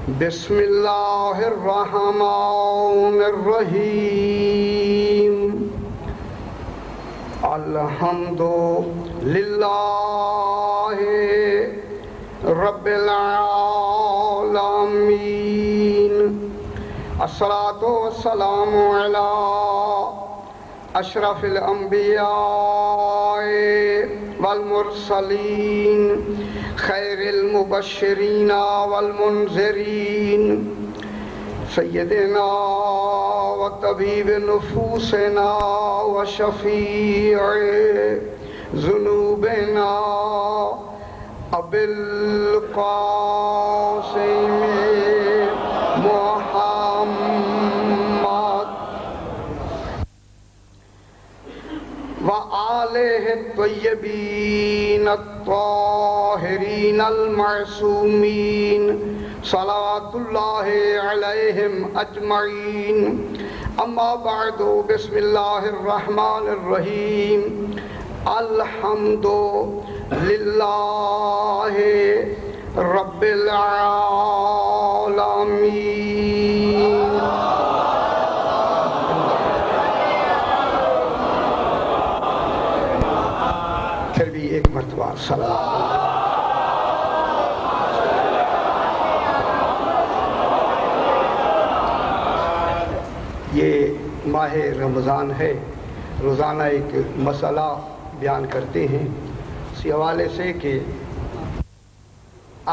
بسم اللہ الرحمن الرحیم الحمد للہ رب العالمین الصلاۃ والسلام علی اشرف الانبیاء والمرسلین خیر المبشرین والمنذرین سیدنا و طبیب نفوسنا و شفیع ذنوبنا ابی القاسم محمد وآلہ الطیبین الطاہرین المعصومین صلوات اللہ علیہم اجمعین اما بعد بسم اللہ الرحمن الرحیم الحمد للہ رب العالمین. پھر بھی ایک مرتبہ صلوات. یہ ماہ رمضان ہے، روزانہ ایک مسئلہ بیان کرتے ہیں اسی حوالے سے کہ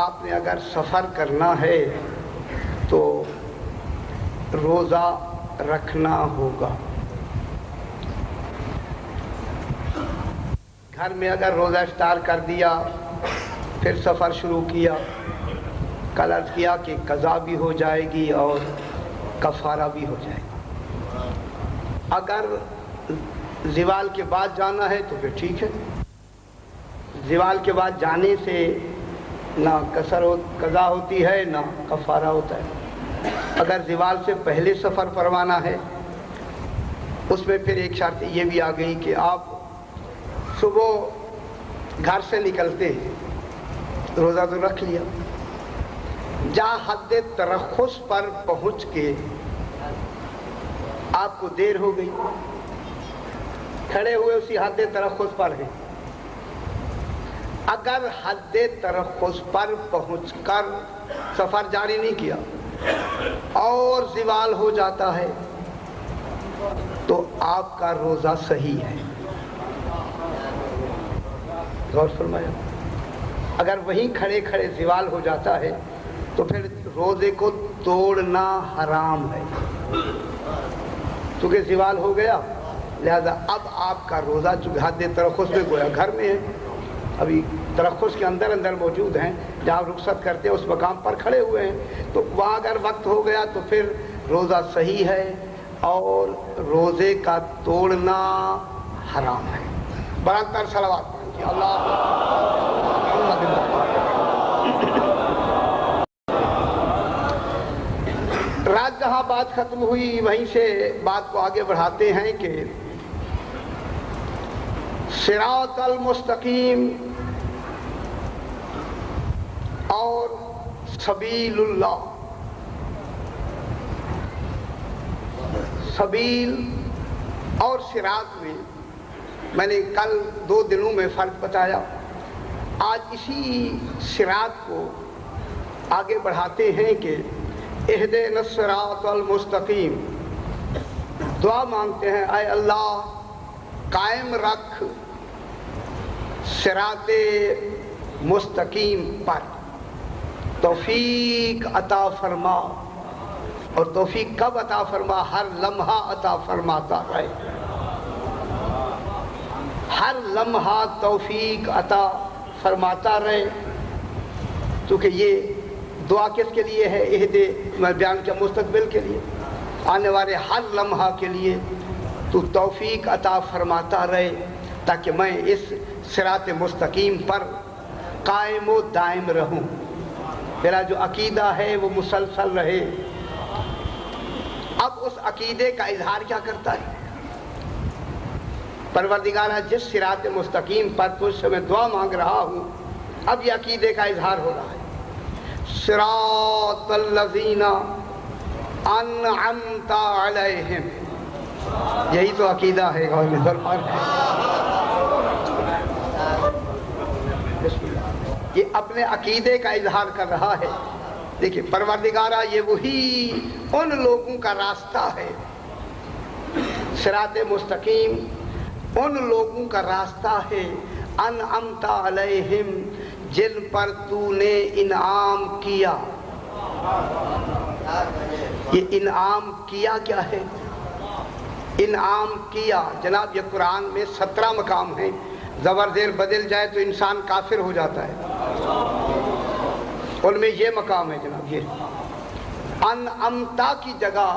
آپ نے اگر سفر کرنا ہے تو روزہ رکھنا ہوگا. گھر میں اگر روزہ افطار کر دیا پھر سفر شروع کیا، کل عرض کیا کہ قضا بھی ہو جائے گی اور کفارہ بھی ہو جائے گا. اگر زوال کے بعد جانا ہے تو پھر ٹھیک ہے، زوال کے بعد جانے سے نہ قضا ہوتی ہے نہ کفارہ ہوتا ہے. اگر زوال سے پہلے سفر فرمانا ہے اس میں پھر ایک شرط یہ بھی آ گئی کہ آپ صبح گھر سے نکلتے ہیں، روزہ تو رکھ لیا، جہاں حد ترخص پر پہنچ کے آپ کو دیر ہو گئی، کھڑے ہوئے اسی حد ترخص پر ہیں. اگر حد ترخص پر پہنچ کر سفر جاری نہیں کیا اور زوال ہو جاتا ہے تو آپ کا روزہ صحیح ہے. غور فرمایا. اگر وہیں کھڑے کھڑے زوال ہو جاتا ہے تو پھر روزے کو توڑنا حرام ہے، چونکہ زوال ہو گیا لہذا اب آپ کا روزہ چونکہ حد ترخص میں گویا گھر میں ہے، ابھی ترخص کے اندر موجود ہیں، جہاں رخصت کرتے ہیں اس مقام پر کھڑے ہوئے ہیں، تو وہاں اگر وقت ہو گیا تو پھر روزہ صحیح ہے اور روزے کا توڑنا حرام ہے. برابر صلوات اللہ. رات جہاں بات ختم ہوئی وہیں سے بات کو آگے بڑھاتے ہیں کہ صراط المستقیم اور سبیل اللہ. سبیل اور صراط میں نے کل 2 دنوں میں فرق بتایا. آج اسی صراط کو آگے بڑھاتے ہیں کہ اہدنا الصراط المستقیم. دعا مانگتے ہیں اے اللہ قائم رکھ صراط مستقیم پر، توفیق عطا فرما. اور توفیق کب عطا فرما؟ ہر لمحہ عطا فرماتا رہے، ہر لمحہ توفیق عطا فرماتا رہے. کیونکہ یہ دعا کس کے لیے ہے؟ میں بیان کیا مستقبل کے لیے، آنے والے ہر لمحہ کے لیے تو توفیق عطا فرماتا رہے تاکہ میں اس صراط مستقیم پر قائم و دائم رہوں، میرا جو عقیدہ ہے وہ مسلسل رہے. اب اس عقیدے کا اظہار کیا کرتا ہے؟ پروردگارہ جس صراط مستقیم پر تجھ سے میں دعا مانگ رہا ہوں، اب یہ عقیدے کا اظہار ہو رہا ہے. صراط الذین انعمت علیہم، یہی تو عقیدہ ہے یہ اپنے عقیدے کا اظہار کر رہا ہے. دیکھیں پروردگارہ یہ وہی ان لوگوں کا راستہ ہے، صراط مستقیم ان لوگوں کا راستہ ہے انعمت علیہم جن پر تو نے انعام کیا. یہ انعام کیا کیا ہے؟ انعام کیا جناب یہ قرآن میں 17 مقام ہیں، زبر زیر بدل جائے تو انسان کافر ہو جاتا ہے. ان میں یہ مقام ہے جناب، یہ انعمتا کی جگہ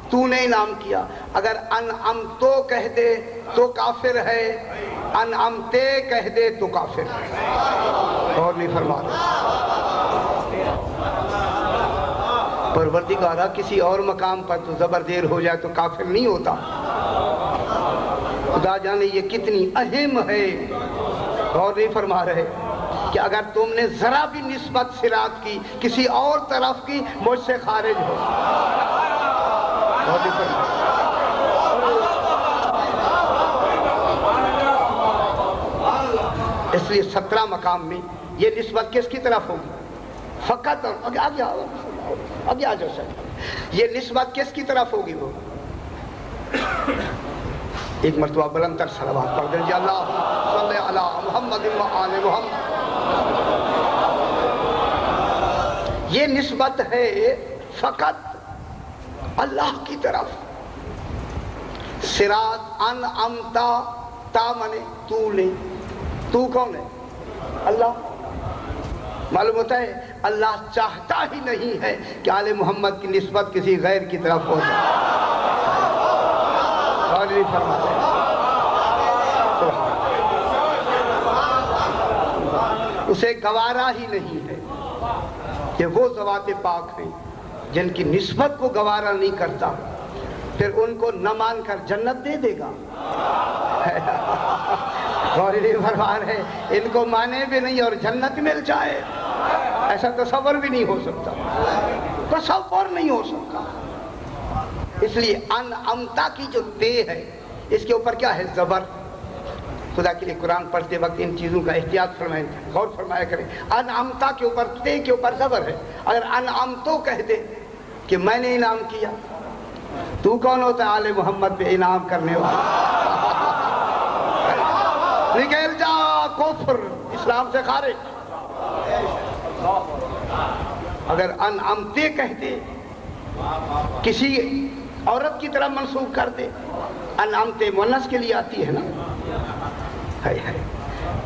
تو نے انعام کیا. اگر انعمتو کہہ دے تو کافر ہے، انعمتے کہہ دے تو کافر ہے. اور نہیں فرماتا پروردگارہ کسی اور مقام پر تو زبر زیر ہو جائے تو کافر نہیں ہوتا. خدا جانے یہ کتنی اہم ہے. اور نہیں فرما رہے کہ اگر تم نے ذرا بھی نسبت صراط کی کسی اور طرف کی مجھ سے خارج ہو. اور نہیں فرما اس لیے 17 مقام میں یہ نسبت کس کی طرف ہوگی؟ فقط اور آگے آ جاؤ سر، یہ نسبت کس کی طرف ہوگی؟ وہ ایک مرتبہ بلند تر صلوات پڑھ دیں جی اللہ صلی علی محمد و آل محمد. یہ نسبت ہے فقط اللہ کی طرف. صراط انعمتا تا منے تو نے، تو کون ہے؟ اللہ. معلوم ہوتا ہے اللہ چاہتا ہی نہیں ہے کہ آل محمد کی نسبت کسی غیر کی طرف ہو جائے. اور نہیں فرماتے اسے گوارا ہی نہیں ہے کہ وہ ذوات پاک ہیں جن کی نسبت کو گوارا نہیں کرتا پھر ان کو نہ مان کر جنت دے دے گا. اور نہیں فرما رہے ان کو مانے بھی نہیں اور جنت مل جائے، ایسا تصور بھی نہیں ہو سکتا، تصور نہیں ہو سکتا. اس لیے انعمتا کی جو تے ہے اس کے اوپر کیا ہے؟ زبر. خدا کے لیے قرآن پڑھتے وقت ان چیزوں کا احتیاط فرمائیں، غور فرمایا کریں. انعمتا کے اوپر تے کے اوپر زبر ہے. اگر انعمتو کہہ دے کہ میں نے انعام کیا، تو کون ہوتا ہے آل محمد پہ انعام کرنے والا؟ نکل جا کفر، اسلام سے خارج. اگر انعمتے کہہ دے کسی عورت کی طرح منسوخ کر دے، انعمتے مؤنث کے لیے آتی ہے نا،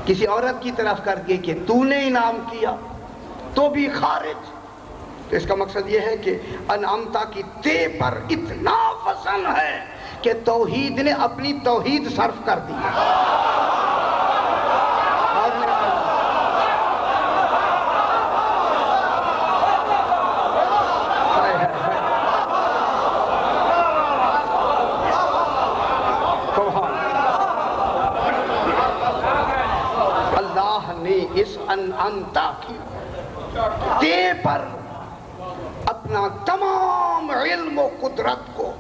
کسی عورت کی طرف کر کے کہ تو نے انعام کیا تو بھی خارج. تو اس کا مقصد یہ ہے کہ انعمتا کی تے پر اتنا وزن ہے کہ توحید نے اپنی توحید صرف کر دی. اس انعمتا کی تے پر اپنا تمام علم و قدرت کو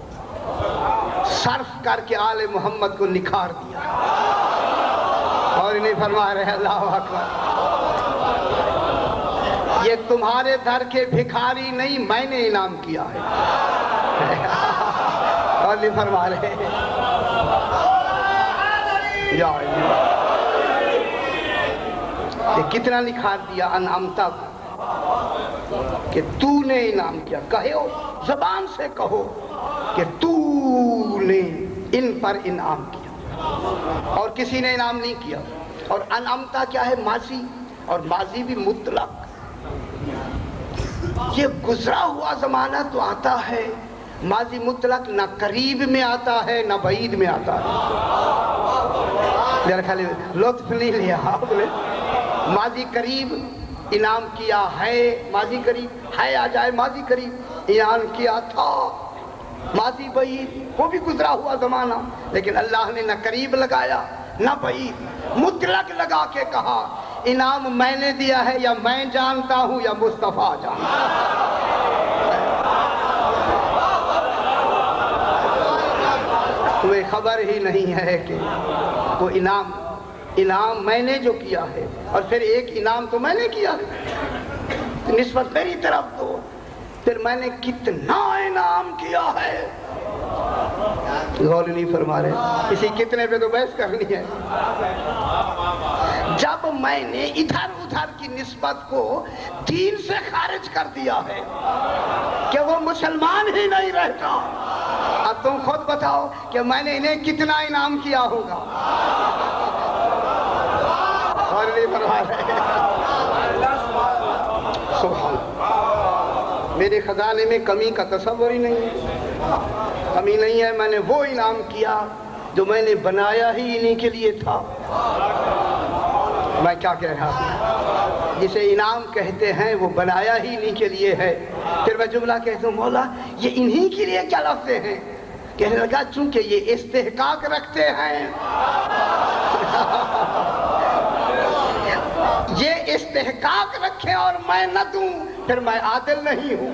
صرف کر کے آل محمد کو نکھار دیا. اور انہیں فرما رہے اللہ اکبر یہ تمہارے در کے بھکاری نہیں میں نے انعام کیا ہے. اور انہیں فرما رہے یا کتنا نکھار دیا انعمتا کو کہ تو نے انعام کیا. کہو زبان سے کہو کہ تو نے ان پر انعام کیا اور کسی نے انعام نہیں کیا. اور انعمتا کیا ہے؟ ماضی، اور ماضی بھی مطلق. یہ گزرا ہوا زمانہ تو آتا ہے، ماضی مطلق نہ قریب میں آتا ہے نہ بعید میں آتا ہے. میرا خیال لطف نہیں لیا آپ نے. ماضی قریب انعام کیا ہے، ماضی قریب ہے آ جائے ماضی قریب انعام کیا تھا. ماضی بعید وہ بھی گزرا ہوا زمانہ، لیکن اللہ نے نہ قریب لگایا نہ بعید، مطلق لگا کے کہا انعام میں نے دیا ہے یا میں جانتا ہوں یا مصطفیٰ جانتا ہے؟ تمہیں خبر ہی نہیں ہے کہ وہ انعام میں نے جو کیا ہے، اور پھر ایک انعام تو میں نے کیا ہے، نسبت میری طرف دو، پھر میں نے کتنا انعام کیا ہے، غور نہیں فرما رہے؟ اسی کتنے پہ تو بحث کرنی ہے۔ جب میں نے ادھر ادھر کی نسبت کو دین سے خارج کر دیا ہے کہ وہ مسلمان ہی نہیں رہتا، اب تم خود بتاؤ کہ میں نے انہیں کتنا انعام کیا ہوگا؟ غور نہیں فرما رہے؟ سبحان اللہ، میرے خزانے میں کمی کا تصور ہی نہیں ہے، کمی نہیں ہے۔ میں نے وہ انعام کیا جو میں نے بنایا ہی انہی کے لیے تھا۔ میں کیا کہہ رہا ہوں؟ جسے انعام کہتے ہیں وہ بنایا ہی انہی کے لیے ہے۔ پھر میں جملہ کہتا ہوں مولا یہ انہی کے لیے کیا لفظ ہیں؟ کہنے لگا چونکہ یہ استحقاق رکھتے ہیں، یہ استحقاق رکھے اور میں نہ دوں پھر میں عادل نہیں ہوں۔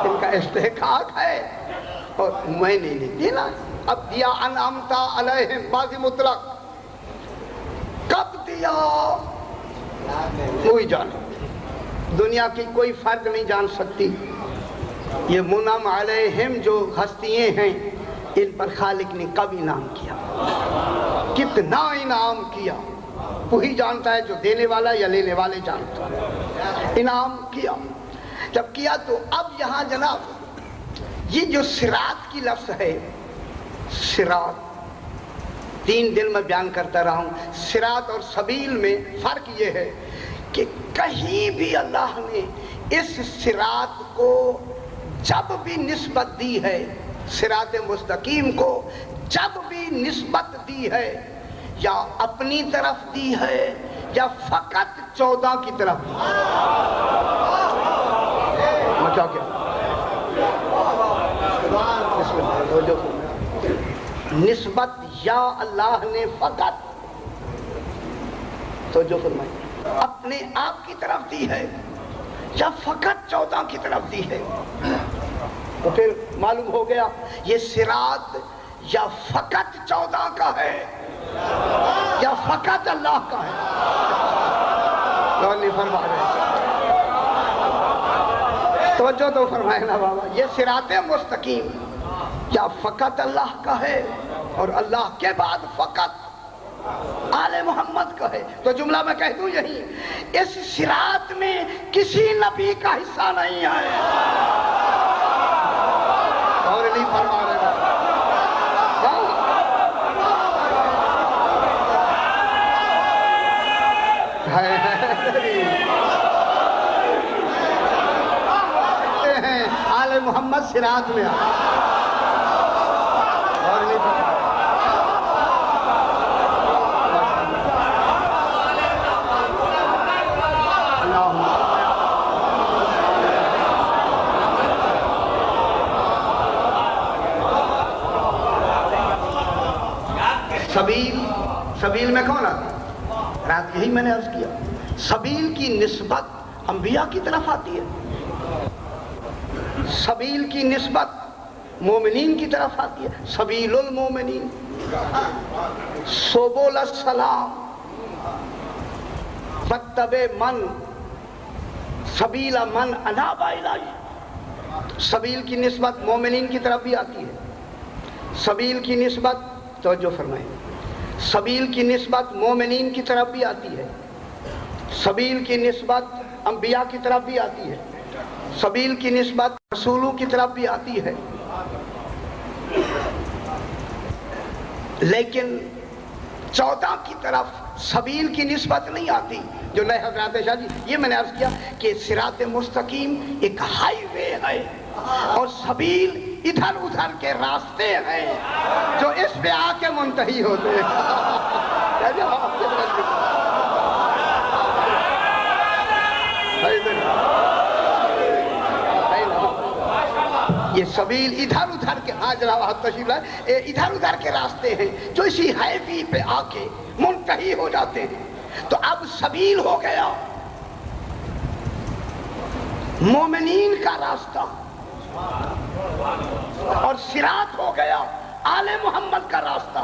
ان کا استحقاق ہے اور میں نے نہیں دینا۔ اب دیا انعمتا علیہم ماضی مطلق، کب دیا وہی جانے، دنیا کی کوئی فرد نہیں جان سکتی۔ یہ منعم علیہم جو ہستیاں ہیں ان پر خالق نے کب انعام کیا، کتنا انعام کیا، وہی جانتا ہے جو دینے والا یا لینے والے جانتا ہے۔ انعام کیا، جب کیا تو اب یہاں جناب یہ جو صراط کی لفظ ہے، صراط 3 دن میں بیان کرتا رہا ہوں۔ صراط اور سبیل میں فرق یہ ہے کہ کہیں بھی اللہ نے اس صراط کو جب بھی نسبت دی ہے، صراط مستقیم کو جب بھی نسبت دی ہے، یا اپنی طرف دی ہے یا فقط 14 کی طرف دی ہے۔ میں کیا نسبت یا اللہ نے فقط تو جو فرمائی اپنے آپ کی طرف دی ہے یا فقط 14 کی طرف دی ہے، تو پھر معلوم ہو گیا یہ صراط یا فقط 14 کا ہے یا فقط اللہ کا ہے۔ نہیں فرما رہے، توجہ تو فرمائے نا بابا، یہ صراط مستقیم یا فقط اللہ کا ہے اور اللہ کے بعد فقط آل محمد کا ہے۔ تو جملہ میں کہہ دوں یہی، اس صراط میں کسی نبی کا حصہ نہیں ہے، اور نہیں فرما رہے آل محمد صراط میں اور نہیں فرما۔ سبیل میں کون آتا ہے؟ رات یہی میں نے عرض کیا، سبیل کی نسبت انبیاء کی طرف آتی ہے، سبیل کی نسبت مومنین کی طرف آتی ہے۔ سبیل المومنین، سبل السلام، فاتبع من سبیل من اناب الی۔ سبیل کی نسبت مومنین کی طرف بھی آتی ہے، سبیل کی نسبت توجہ فرمائیں، سبیل کی نسبت مومنین کی طرف بھی آتی ہے، سبیل کی نسبت انبیاء کی طرف بھی آتی ہے، سبیل کی نسبت رسولوں کی طرف بھی آتی ہے، لیکن 14 کی طرف سبیل کی نسبت نہیں آتی۔ جو نئے حضرات شاہ جی، یہ میں نے عرض کیا کہ صراط مستقیم ایک ہائی وے ہے اور سبیل ادھر ادھر کے راستے ہیں جو اس پہ آ کے منتہی ہوتے ہیں۔ یہ سبیل ادھر ادھر کے تشریف لائے ادھر ادھر کے راستے ہیں جو اسی ہائی وے پہ آ کے منتہی ہو جاتے ہیں۔ تو اب سبیل ہو گیا مومنین کا راستہ اور صراط ہو گیا آل محمد کا راستہ.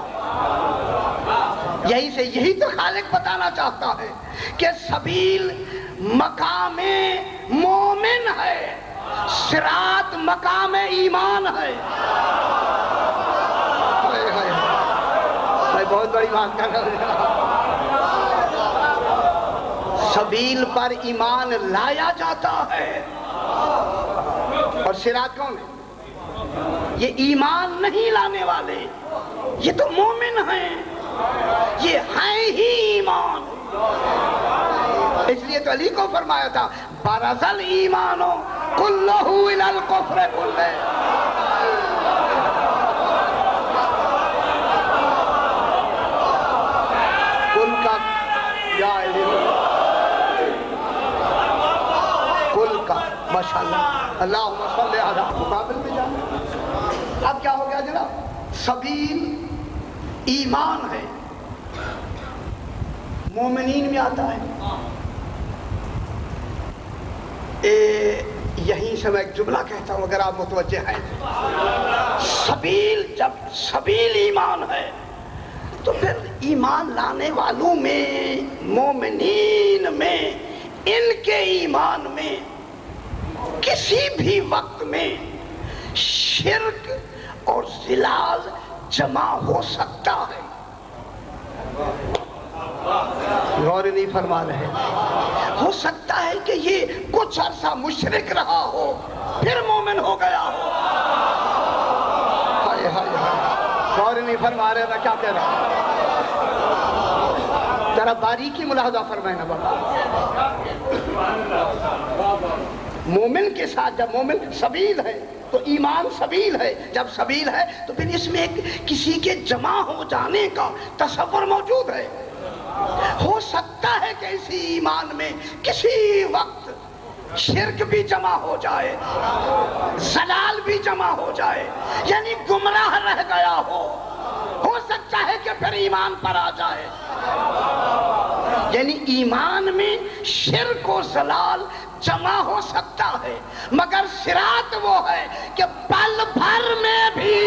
یہی تو خالق بتانا چاہتا ہے کہ سبیل مقام مومن ہے، صراط مقام ایمان ہے. میں بہت بڑی بات کر رہا ہوں. سبیل پر ایمان لایا جاتا ہے اور صراط کون ہے؟ یہ ایمان نہیں لانے والے، یہ تو مومن ہیں، یہ ہیں ہی ایمان. اس لیے تو علی کو فرمایا تھا برز الایمان کلہ الی الکفر کلہ. کل کا یا کل کا ماشاءاللہ اللہم صلی علی مقابل میں جانا. اب کیا ہو گیا جناب؟ سبیل ایمان ہے، مومنین میں آتا ہے. یہیں سے میں ایک جملہ کہتا ہوں اگر آپ متوجہ ہیں. سبیل جب سبیل ایمان ہے تو پھر ایمان لانے والوں میں، مومنین میں، ان کے ایمان میں کسی بھی وقت میں شرک اور زلال جمع ہو سکتا ہے. غور نہیں فرما رہے. ہو سکتا ہے کہ یہ کچھ عرصہ مشرک رہا ہو پھر مومن ہو گیا ہو. ہائے ہائے ہائے، غور نہیں فرما رہے. میں کیا کہہ رہا ہوں؟ ذرا باریکی ملاحظہ فرمائیں نا بابا. مومن کے ساتھ جب مومن سبیل ہے تو ایمان سبیل ہے. جب سبیل ہے تو پھر اس میں کسی کے جمع ہو جانے کا تصور موجود ہے. ہو سکتا ہے کہ اسی ایمان میں کسی وقت شرک بھی جمع ہو جائے، زلال بھی جمع ہو جائے، یعنی گمراہ رہ گیا ہو سکتا ہے کہ پھر ایمان پر آ جائے. یعنی ایمان میں شرک و زلال جمع ہو سکتا ہے، مگر صراط وہ ہے کہ پل بھر میں بھی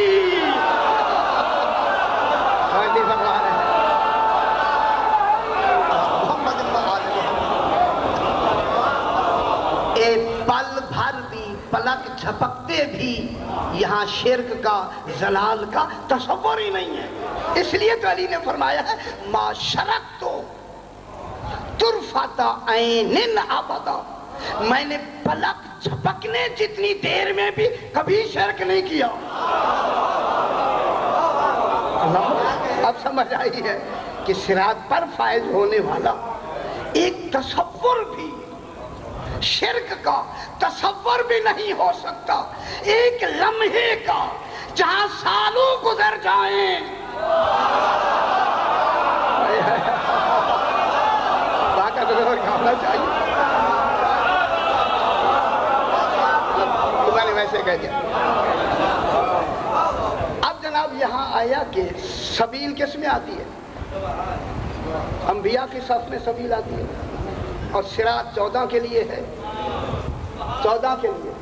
پل بھر بھی، پلک جھپکتے بھی یہاں شرک کا، زلال کا تصور ہی نہیں ہے. اس لیے تو علی نے فرمایا ہے ما شرکتو طرفۃ عین ابدا. میں نے پلک جھپکنے جتنی دیر میں بھی کبھی شرک نہیں کیا. اب سمجھ آئی ہے کہ صراط پر فائز ہونے والا ایک تصور بھی، شرک کا تصور بھی نہیں ہو سکتا. ایک لمحے کا جہاں سالوں گزر جائیں. چاہیے تمہارے ویسے کہہ دیا. اب جناب یہاں آیا کہ سبیل کس میں آتی ہے؟ انبیاء کی صف میں سبیل آتی ہے اور صراط 14 کے لیے ہے، 14 کے لیے.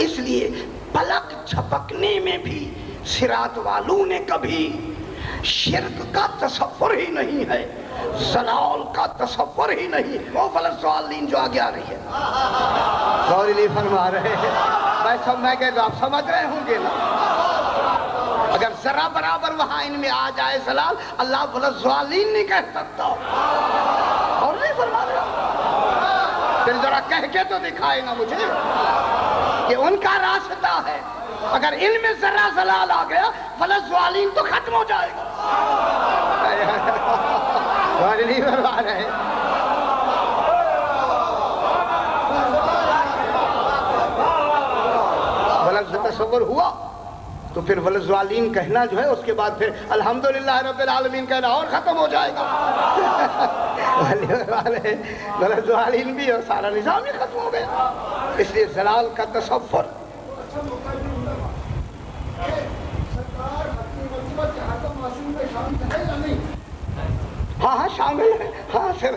اس لیے پلک جھپکنے میں بھی صراط والوں نے کبھی شرک کا تصور ہی نہیں ہے، زلال کا تصور ہی نہیں. وہ فلسطین جو آگے آ رہی ہے غور نہیں فرما رہے ہیں. میں کہتا آپ سمجھ رہے ہوں گے نا. اگر ذرا برابر وہاں ان میں آ جائے زلال، اللہ فلسطین نہیں کہہ سکتا. اور نہیں فرما رہے پھر ذرا کہہ کے تو دکھائے نا مجھے کہ ان کا راستہ ہے. اگر ان میں ذرا زلال آ گیا فلسطین تو ختم ہو جائے گا. نہیں فرما رہے. غلط تصور ہوا تو پھر ولزوالین کہنا جو ہے اس کے بعد پھر الحمدللہ رب العالمین کہنا اور ختم ہو جائے گا. ولزوالین بھی اور سارا نظام ہی ختم ہو گیا. اس لیے زلال کا تصور ہاں شامل ہے، ہاں سر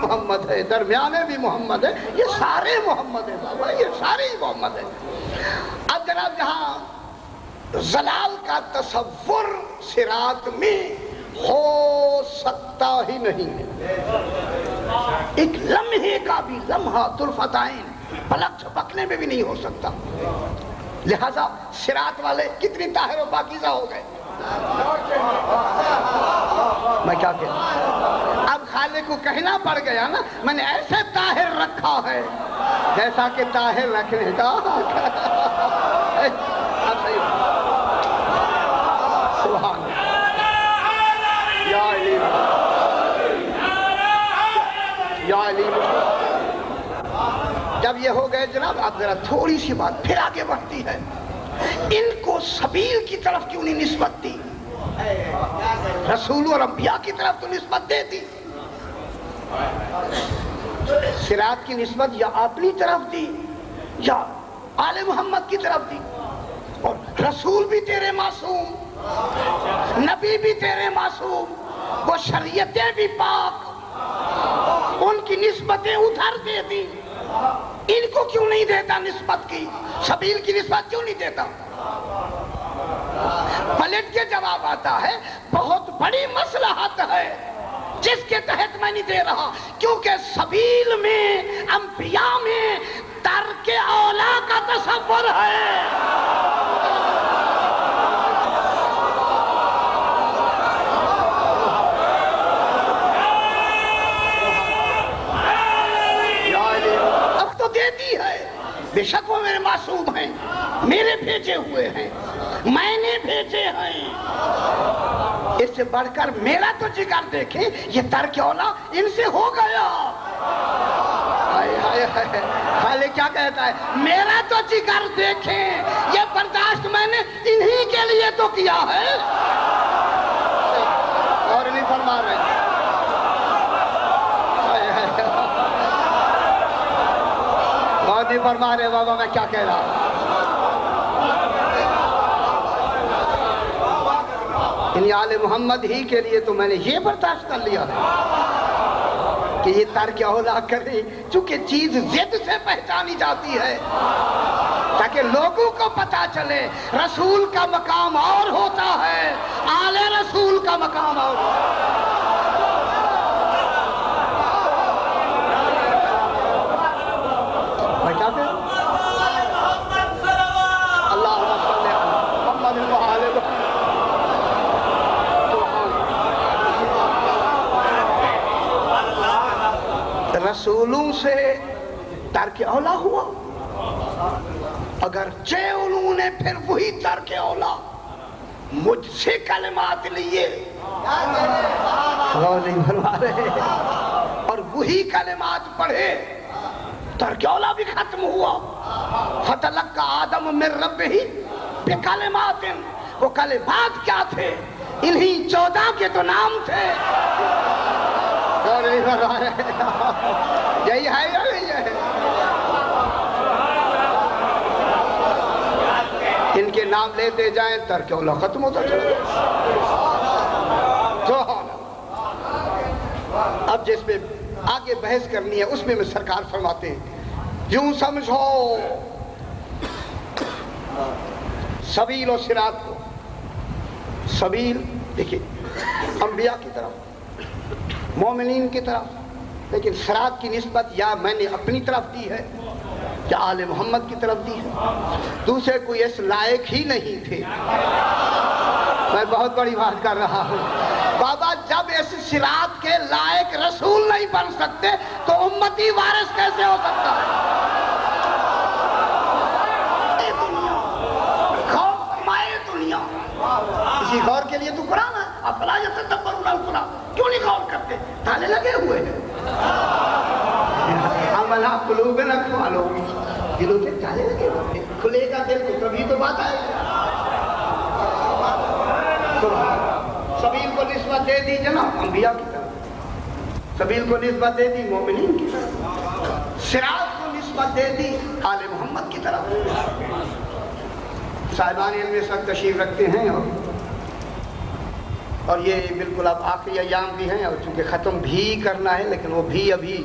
محمد ہے، درمیانے بھی محمد ہے، یہ سارے محمد ہیں بابا، یہ سارے ہی محمد ہیں۔ اب جناب جہاں زلال کا تصور صراط میں ہو سکتا ہی نہیں ہے، ایک لمحے کا بھی لمحہ طرفت عین پلک جھپکنے میں بھی نہیں ہو سکتا، لہذا صراط والے کتنی طاہر و پاکیزہ ہو گئے۔ میں کیا کہوں، اب خالق کو کہنا پڑ گیا نا، میں نے ایسے طاہر رکھا ہے جیسا کہ طاہر رکھنے کا سبحان یا علی یا علی۔ جب یہ ہو گئے جناب، اب ذرا تھوڑی سی بات پھر آگے بڑھتی ہے، ان کو سبیل کی طرف کیوں نہیں نسبت دی؟ رسول اور انبیاء کی طرف تو نسبت دے دی، صراط کی نسبت یا اپنی طرف دی یا آل محمد کی طرف دی۔ اور رسول بھی تیرے معصوم، نبی بھی تیرے معصوم، وہ شریعتیں بھی پاک، ان کی نسبتیں ادھر دے دی، ان کو کیوں نہیں دیتا نسبت کی؟ سبیل کی نسبت کیوں نہیں دیتا؟ پلٹ کے جواب آتا ہے بہت بڑی مصلحت ہے جس کے تحت میں نہیں دے رہا، کیونکہ سبیل میں انبیاء میں ترک اولا کا تصور ہے۔ اب تو دیتی ہے، بے شک وہ میرے معصوم ہیں، میرے بھیجے ہوئے ہیں، میں نے بھیجے ہیں۔ اس سے بڑھ کر میرا تو جگر دیکھیں، یہ ترک اولا ان سے ہو گیا۔ خالق کیا کہتا ہے، میرا تو جگر دیکھیں، یہ برداشت میں نے انہی کے لیے تو کیا ہے، اور نہیں فرما رہے۔ بہت نہیں فرما رہے بابا، میں کیا کہہ رہا ہوں۔ یعنی آل محمد ہی کے لیے تو میں نے یہ برداشت کر لیا ہے کہ یہ ترک اولا کریں، چونکہ چیز ضد سے پہچانی جاتی ہے، تاکہ لوگوں کو پتا چلے رسول کا مقام اور ہوتا ہے، آل رسول کا مقام اور ہوتا ہے۔ میں کیا کہوں، اللہم صلی علی محمد وآل محمد۔ رسولوں سے ترک اولا ہوا، اگر انہوں نے پھر وہی ترک اولا مجھ سے کلمات لیے اور وہی کلمات پڑھے، ترک اولا بھی ختم ہوا۔ فتلقى آدم من ربہ بکلمات، وہ کلمات کیا تھے؟ انہی 14 کے تو نام تھے۔ یہی ہے یا نہیں ہے؟ ان کے نام لیتے جائیں، ترک اولا ختم ہوتا چلا جائے۔ اب جس پہ آگے بحث کرنی ہے اس میں سرکار فرماتے ہیں، یوں سمجھو سبیل و صراط کو۔ سبیل دیکھیں انبیاء کی طرف، مومنین کی طرف، لیکن صراط کی نسبت یا میں نے اپنی طرف دی ہے یا آل محمد کی طرف دی ہے، دوسرے کوئی اس لائق ہی نہیں تھے۔ میں بہت بڑی بات کر رہا ہوں بابا، جب اس صراط کے لائق رسول نہیں بن سکتے تو امتی وارث کیسے ہو سکتا ہے؟ اسی غور کے لیے تو قرآن ہے، افلا یتدبرون القرآن، کیوں نہیں غور کرتے؟ تالے لگے ہوئے ہیں، عملہ قلوبنا کھولو، دلوں سے تالے لگے ہوئے ہیں، کھلے گا دل کو تبھی تو بات آئے۔ سبیل کو نسبت دے دی جناب انبیاء کی طرف، سبیل کو نسبت دے دی مومنین کی طرف، صراط کو نسبت دے دی آل محمد کی طرف۔ صاحبان علم اس وقت تشریف رکھتے ہیں اور اور یہ بالکل اب آخری ایام بھی ہیں اور چونکہ ختم بھی کرنا ہے، لیکن وہ بھی ابھی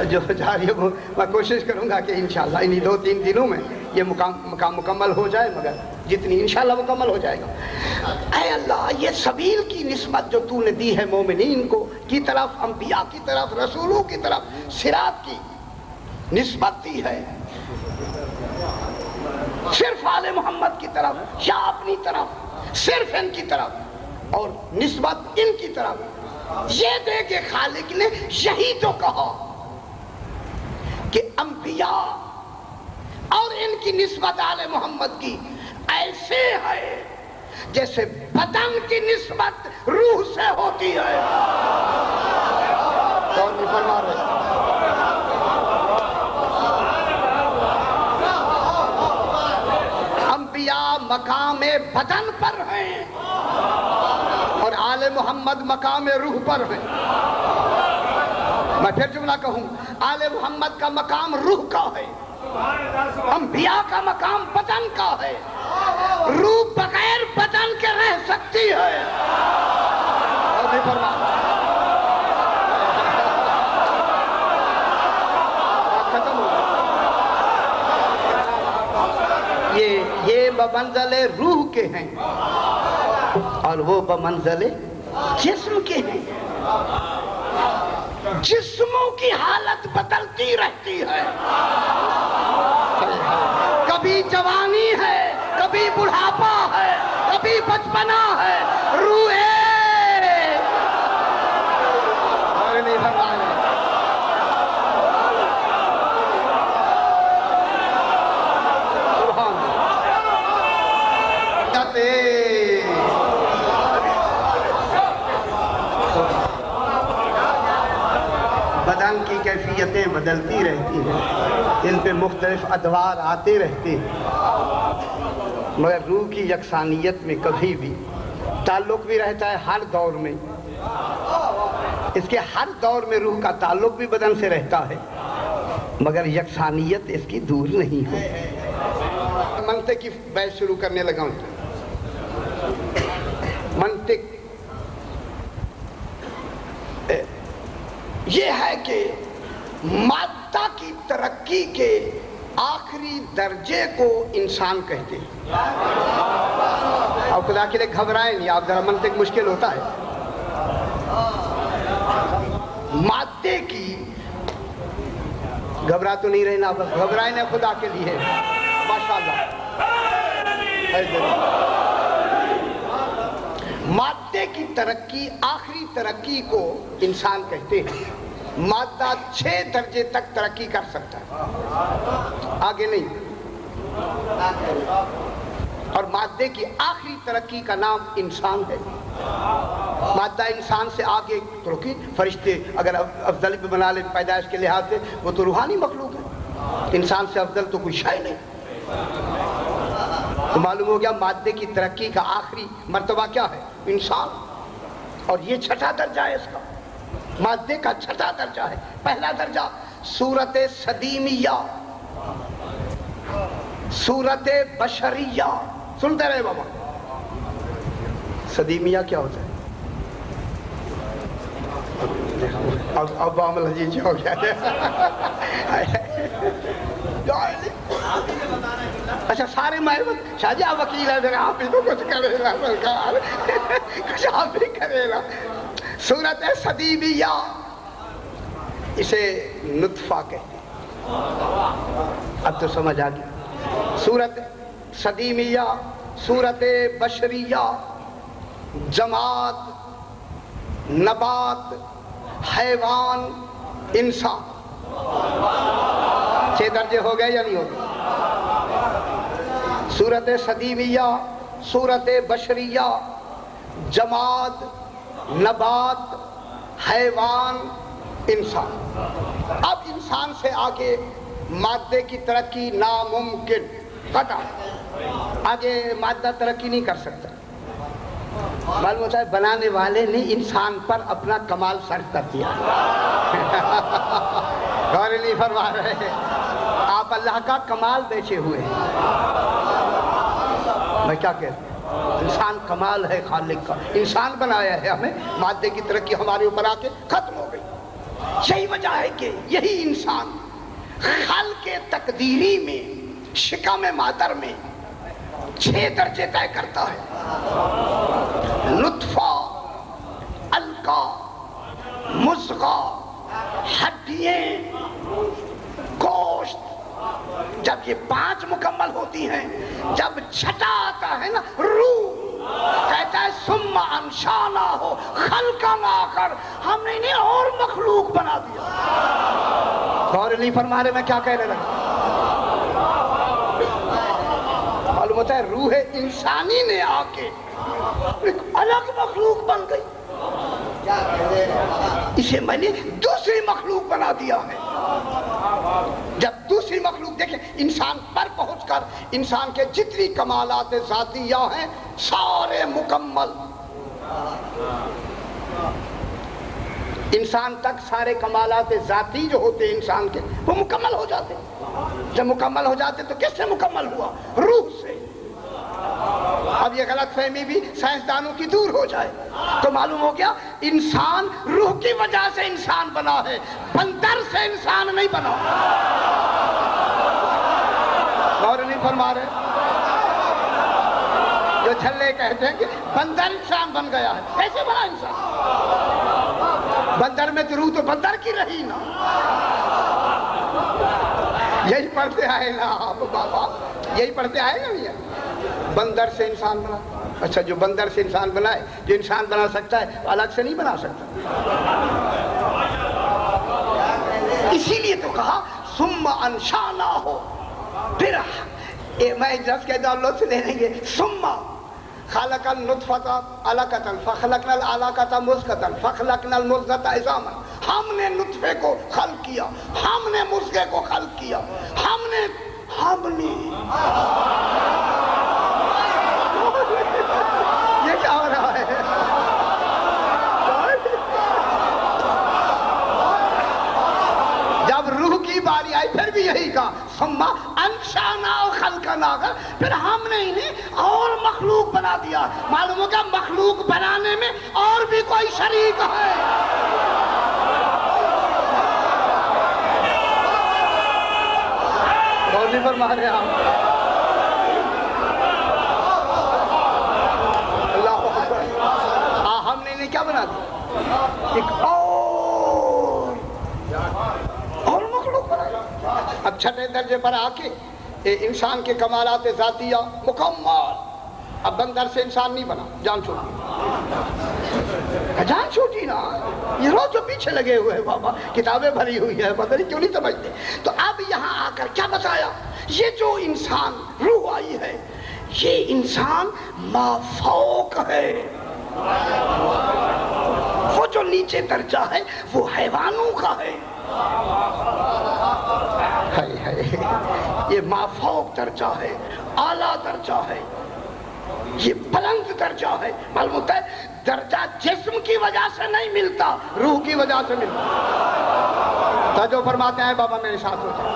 جو جاری ہے میں کوشش کروں گا کہ انشاءاللہ انہی 2-3 دنوں میں یہ مقام مکمل ہو جائے، مگر جتنی انشاءاللہ مکمل ہو جائے گا۔ اے اللہ، یہ سبیل کی نسبت جو تو نے دی ہے مومنین کو کی طرف، انبیاء کی طرف، رسولوں کی طرف، صراط کی نسبت دی ہے، صرف آل محمد کی طرف یا اپنی طرف، صرف ان کی طرف اور نسبت ان کی طرف، یہ دے کہ خالق نے یہی تو کہا کہ انبیاء اور ان کی نسبت آل محمد کی ایسے ہے جیسے بدن کی نسبت روح سے ہوتی ہے۔ کون بھی فرما رہے؟ انبیاء مقام بدن پر ہیں اور آل محمد مقام روح پر ہیں۔ میں پھر جملہ کہوں، آل محمد کا مقام روح کا ہے، انبیاء کا مقام بدن کا ہے، روح بغیر بدن کے رہ سکتی ہے۔ اور بھی فرما ختم ہو یہ بمنزل روح کے ہیں اور وہ بمنزل جسم کے ہیں۔ جسموں کی حالت بدلتی رہتی ہے، کبھی جوانی ہے، کبھی بڑھاپا ہے، کبھی بچپنا ہے، روح بدن کی کیفیتیں بدلتی رہتی ہیں، ان پہ مختلف ادوار آتے رہتے ہیں، مگر روح کی یکسانیت میں کبھی بھی تعلق بھی رہتا ہے ہر دور میں، اس کے ہر دور میں روح کا تعلق بھی بدن سے رہتا ہے، مگر یکسانیت اس کی دور نہیں ہے۔ منطق کی بحث شروع کرنے لگا ہوں۔ منطق یہ ہے کہ مادہ کی ترقی کے آخری درجے کو انسان کہتے ہیں۔ اور خدا کے لیے گھبرائیں نہیں، آپ ذرا منطق مشکل ہوتا ہے۔ مادے کی گھبرا تو نہیں رہنا، بس گھبرائیں نہ خدا کے لیے، ماشاءاللہ۔ مادے کی ترقی آخری ترقی کو انسان کہتے ہیں۔ مادہ 6 درجے تک ترقی کر سکتا ہے، آگے نہیں، اور مادے کی آخری ترقی کا نام انسان ہے۔ مادہ انسان سے آگے ترقی، فرشتے اگر افضل بھی بنا لے پیدائش کے لحاظ سے، وہ تو روحانی مخلوق ہے، انسان سے افضل تو کوئی شے نہیں۔ تو معلوم ہو گیا مادے کی ترقی کا آخری مرتبہ کیا ہے؟ انسان، اور یہ 6واں درجہ ہے اس کا، مادے کا 6واں درجہ ہے۔ پہلا درجہ صورت صدیمیہ، صورت بشریہ، سنتے رہے بابا۔ صدیمیہ کیا ہوتا ہے؟ اب عامل حجیج ہو گیا۔ اچھا سارے محمد شاہ جی آپ وکیل ہے، پھر آپ بھی تو کچھ کرے گا، سرکار کچھ آپ بھی کرے گا۔ صورت صدیمیہ، اسے نطفہ کہتے ہیں، اب تو سمجھ آ گئی۔ صورت صدیمیہ، صورت بشریہ، جماد، نبات، حیوان، انسان، 6 درجے ہو گئے یا نہیں ہو گئے؟ صورت صدیمیہ، صورت بشریہ، جماد، نبات، حیوان، انسان۔ اب انسان سے آگے مادے کی ترقی ناممکن، قطع، آگے مادہ ترقی نہیں کر سکتا۔ معلوم ہوتا ہے بنانے والے نے انسان پر اپنا کمال صرف کر دیا۔ غور نہیں فرما رہے، آپ اللہ کا کمال بیچے ہوئے ہیں۔ میں کیا کہہ رہا ہوں؟ انسان کمال ہے خالق کا، انسان بنایا ہے ہمیں، مادے کی ترقی ہمارے اوپر آ کے ختم ہو گئی۔ یہی وجہ ہے کہ یہی انسان خلق تقدیری میں، شکم مادر میں 6 درجے طے کرتا ہے: نطفہ، علقہ، مضغہ، ہڈیاں، گوشت۔ جب یہ 5 مکمل ہوتی ہیں، جب چھٹا آتا ہے نا روح، کہتا ہے ثم انشأناہ خلقا آخر، ہم نے انہیں اور مخلوق بنا دیا۔ غور نہیں فرما رہے میں کیا کہنے لگا؟ معلوم ہوتا ہے روح انسانی نے آ کے ایک الگ مخلوق بن گئی، اسے میں نے دوسری مخلوق بنا دیا ہے۔ جب دوسری مخلوق دیکھیں، انسان پر پہنچ کر انسان کے جتنی کمالات ذاتیہ ہیں سارے مکمل، انسان تک سارے کمالات ذاتی جو ہوتے ہیں انسان کے وہ مکمل ہو جاتے ہیں۔ جب مکمل ہو جاتے تو کس سے مکمل ہوا؟ روح سے۔ اب یہ غلط فہمی بھی سائنسدانوں کی دور ہو جائے تو معلوم ہو گیا انسان روح کی وجہ سے انسان بنا ہے، بندر سے انسان نہیں بنا۔ غور نہیں فرما رہے؟ جو چھلے کہتے ہیں کہ بندر انسان بن گیا ہے، کیسے بنا انسان؟ بندر میں تو روح تو بندر کی رہی نا۔ یہی پڑھتے آئے نا آپ بابا، یہی پڑھتے آئے نا بھیا، بندر سے انسان بنا۔ اچھا جو بندر سے انسان بنا ہے، جو انسان بنا سکتا ہے الگ سے نہیں بنا سکتا۔ اسی لیے تو کہا ثم انشأناہ، پھر میں جس کے دولت سے لے لیں گے، ثم خلق النطفۃ علقۃ فخلقنا العلقۃ مضغۃ فخلقنا المضغۃ عظاما، ہم نے نطفے کو خلق کیا، ہم نے مضغے کو خلق کیا، ہم نے یہ کیا ہو رہا ہے؟ جب روح کی باری آئی پھر بھی یہی کہا ثم انشأناہ خلقا آخر، پھر ہم نے انہیں اور مخلوق بنا دیا۔ معلوم ہوگا مخلوق بنانے میں اور بھی کوئی شریک ہے۔ غور فرما رہے ہیں آپ؟ اللہ اکبر۔ ہم نے انہیں کیا بنا دیا؟ ایک اور مخلوق بنا دیا۔ اب چھٹے درجے پر آ کے انسان کے کمالات ذاتیہ مکمل۔ اب بندر سے انسان نہیں بنا، جان چھوٹی، جان چھوٹی نا۔ یہ روز جو پیچھے لگے ہوئے ہیں بابا، کتابیں بھری ہوئی ہیں، پتہ نہیں کیوں نہیں سمجھتے۔ تو اب یہاں آ کر کیا بتایا؟ یہ جو انسان روح آئی ہے، یہ انسان مافوق ہے۔ وہ جو نیچے درجہ ہے وہ حیوانوں کا ہے، یہ مافوق درجہ ہے، اعلیٰ درجہ ہے، یہ بلند درجہ ہے۔ معلوم ہوتا ہے درجہ جسم کی وجہ سے نہیں ملتا، روح کی وجہ سے ملتا۔ جو فرماتے ہیں بابا میرے ساتھ ہو جائے،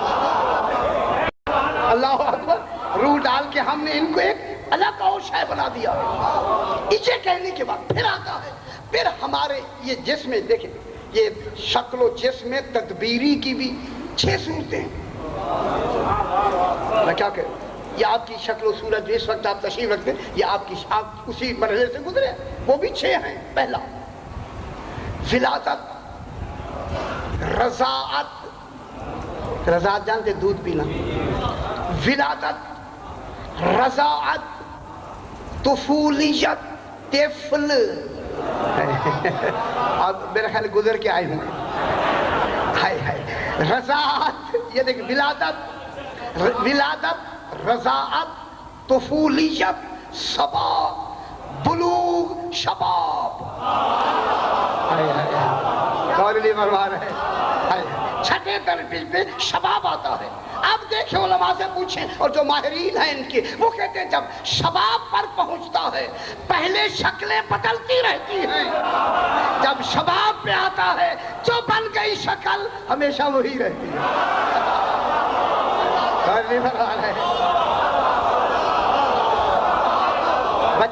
اللہ اکبر۔ روح ڈال کے ہم نے ان کو ایک الگ اور شے بنا دیا ہے۔ اسے کہنے کے بعد پھر آتا ہے، پھر ہمارے یہ جسم میں دیکھیں، یہ شکل و جسم میں تدبیری کی بھی 6 صورتیں ہیں۔ میں کیا کہوں، یہ آپ کی شکل و صورت جو اس وقت آپ تشریف رکھتے ہیں، یہ آپ اسی مرحلے سے گزرے، وہ بھی 6 ہیں۔ پہلا ولادت، رضاعت، رضاعت جانتے دودھ پینا، ولادت، رضاعت، طفولیت، طفل۔ آپ میرا خیال گزر کے آئے ہوں گے۔ رضاعت، یہ دیکھ، ولادت، رضاعت، طفولیت، صبا، بلوغ، شباب۔ غور نہیں فرما رہے؟ چھٹے درجے پہ شباب آتا ہے۔ اب دیکھیں علماء سے پوچھیں، اور جو ماہرین ہیں ان کے، وہ کہتے ہیں جب شباب پر پہنچتا ہے پہلے شکلیں بدلتی رہتی ہیں، جب شباب پہ آتا ہے جو بن گئی شکل ہمیشہ وہی رہتی ہے۔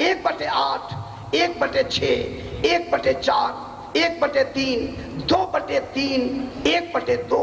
1/8, 1/6, 1/4, 1/3, 2/3, 1/2,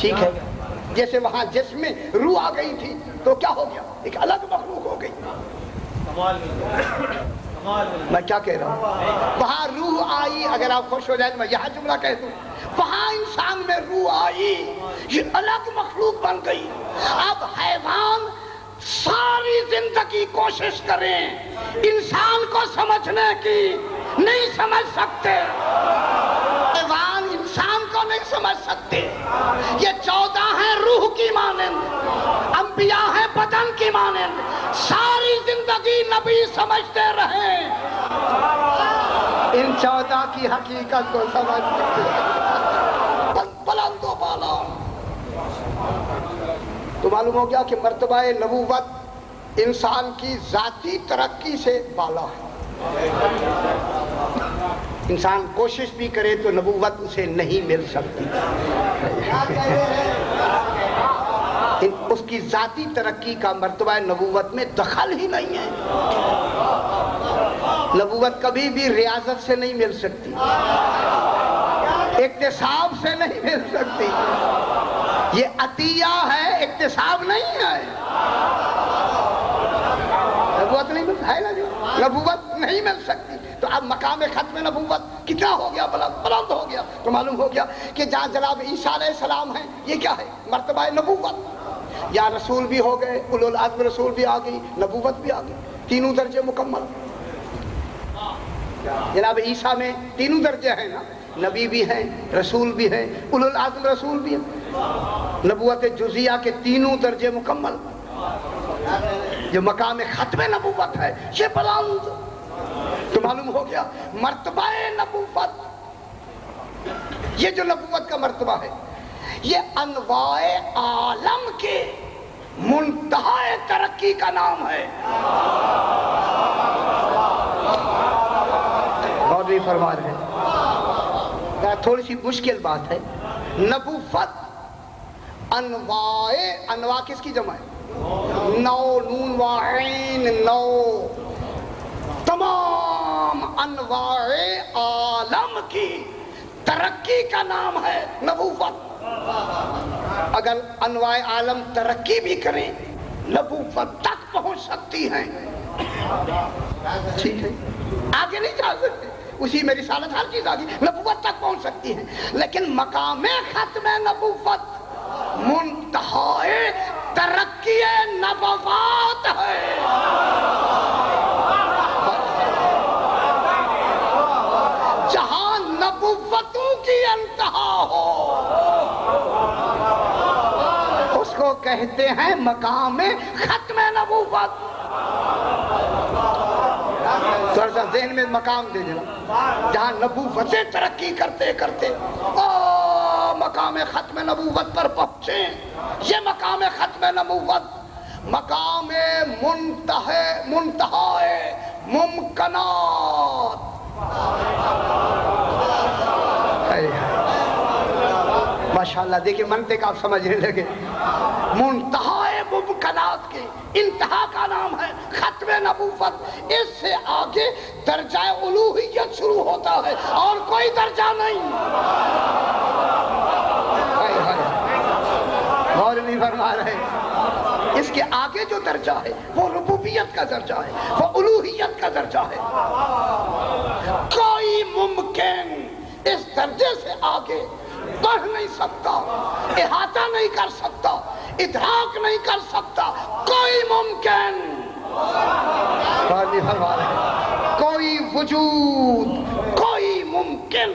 ٹھیک ہے، جیسے وہاں جسم میں روح آ گئی تھی تو کیا ہو گیا؟ ایک الگ مخلوق ہو گئی۔ میں کیا کہہ رہا ہوں؟ وہاں روح آئی، اگر آپ خوش ہو جائیں تو میں یہاں جملہ کہہ دوں، وہاں انسان میں روح آئی، یہ الگ مخلوق بن گئی۔ اب حیوان ساری زندگی کوشش کریں انسان کو سمجھنے کی، نہیں سمجھ سکتے۔ حیوان انسان کو نہیں سمجھ سکتے۔ یہ 14 ہیں روح کی مانند، انبیاء ہیں بدن کی مانند، ساری زندگی نبی سمجھتے رہے، ان 14 کی حقیقت کو سمجھتے بلند و بالا۔ تو معلوم ہو گیا کہ مرتبہ نبوت انسان کی ذاتی ترقی سے بالا ہے۔ انسان کوشش بھی کرے تو نبوت اسے نہیں مل سکتی، اس کی ذاتی ترقی کا مرتبہ نبوت میں دخل ہی نہیں ہے۔ نبوت کبھی بھی ریاضت سے نہیں مل سکتی، اکتساب سے نہیں مل سکتی، یہ عطیہ ہے، اکتساب نہیں ہے۔ نبوت نہیں مل ہے نا، جو نبوت نہیں مل سکتی۔ تو اب مقام ختم نبوت کتنا ہو گیا، بلند ہو گیا۔ تو معلوم ہو گیا کہ جہاں جناب عیسیٰ علیہ السلام ہیں، یہ کیا ہے؟ مرتبہ نبوت۔ یا رسول بھی ہو گئے، اولو العزم رسول بھی آ گئی، نبوت بھی آ گئی، تینوں درجے مکمل۔ جناب عیسیٰ میں تینوں درجے ہیں نا، نبی بھی ہیں، رسول بھی ہیں، اولو العزم رسول بھی ہیں، نبوت جزیہ کے تینوں درجے مکمل۔ جو مقام ختم نبوت ہے یہ بلند۔ تو معلوم ہو گیا مرتبہ نبوت، یہ جو نبوت کا مرتبہ ہے یہ انواع عالم کے منتہا ترقی کا نام ہے۔ اور بھی فرما رہے ہیں، تھوڑی سی مشکل بات ہے۔ نبوت انواع کس کی جمع ہے؟ نو، نون و عین، نو، تمام انواع عالم کی ترقی کا نام ہے نبوت۔ اگر انواع عالم ترقی بھی کریں نبوت تک پہنچ سکتی ہیں، ٹھیک ہے، آگے نہیں جا سکتے، اسی میں رسالت ہر چیز آگی، نبوت تک پہنچ سکتی ہے، لیکن مقام ختم نبوت منتہائے ترقی نبوات ہے۔ جہاں نبوتوں کی انتہا ہو اس کو کہتے ہیں مقام ختم نبوت۔ تھوڑا سا ذہن میں مقام دے دینا، جہاں نبوتیں ترقی کرتے کرتے مقام ختم نبوت پر پہنچے، یہ مقام ختم نبوت مقام منتہا ممکنات۔ ماشاءاللہ دیکھیں منطق آپ سمجھنے لگے، منتہا ممکنات کے انتہا کا نام ہے ختم نبوت۔ اس سے آگے درجہ الوہیت شروع ہوتا ہے اور کوئی درجہ نہیں۔ غور نہیں فرما رہے، اس کے آگے جو درجہ ہے وہ ربوبیت کا درجہ ہے، وہ الوہیت کا درجہ ہے۔ کوئی ممکن اس درجے سے آگے بڑھ نہیں سکتا، احاطہ نہیں کر سکتا، ادراک نہیں کر سکتا، کوئی ممکن، کوئی وجود، کوئی ممکن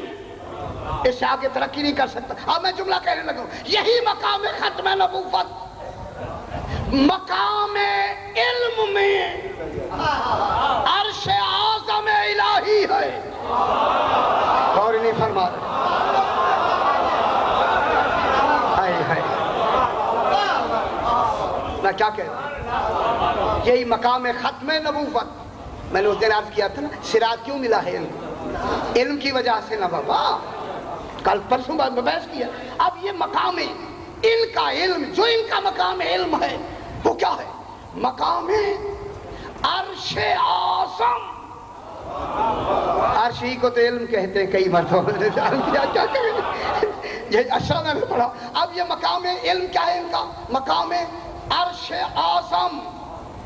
اس سے آگے ترقی نہیں کر سکتا۔ اب میں جملہ کہنے لگا ہوں، یہی مقام ختم نبوت مقام علم میں عرش اعظم الہی ہے۔ اور نہیں فرما رہے، میں کیا کہہ رہا ہوں، یہی مقام ختم نبوت۔ میں نے اس دن عرض کیا تھا نا، صراط کیوں ملا ہے علم کی وجہ سے نہ بابا، کل پرسوں بعد میں بحث کیا۔ اب یہ مقام ان کا علم، جو ان کا مقام علم ہے وہ کیا ہے؟ مقام عرش اعظم۔ عرش ہی کو تو علم کہتے ہیں، کئی مرتبہ کیا کریں، یہ اشرا میں نے پڑھا. اب یہ مقام علم کیا ہے ان کا؟ مقام عرش اعظم.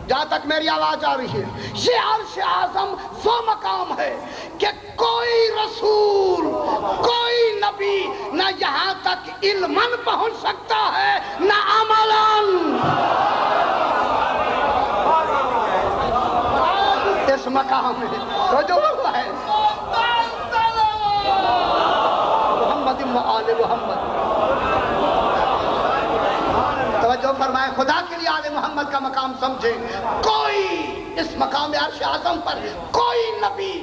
جہاں تک میری آواز آ رہی ہے، یہ عرش اعظم وہ مقام ہے کہ کوئی رسول، کوئی نبی نہ یہاں تک علماً پہنچ سکتا ہے نہ عملاً. اس مقام میں تو جو ہے محمد و آل محمد. توجہ فرمائیں، خدا کے لیے آل محمد کا مقام سمجھیں. کوئی اس مقام عرش اعظم پر کوئی نبی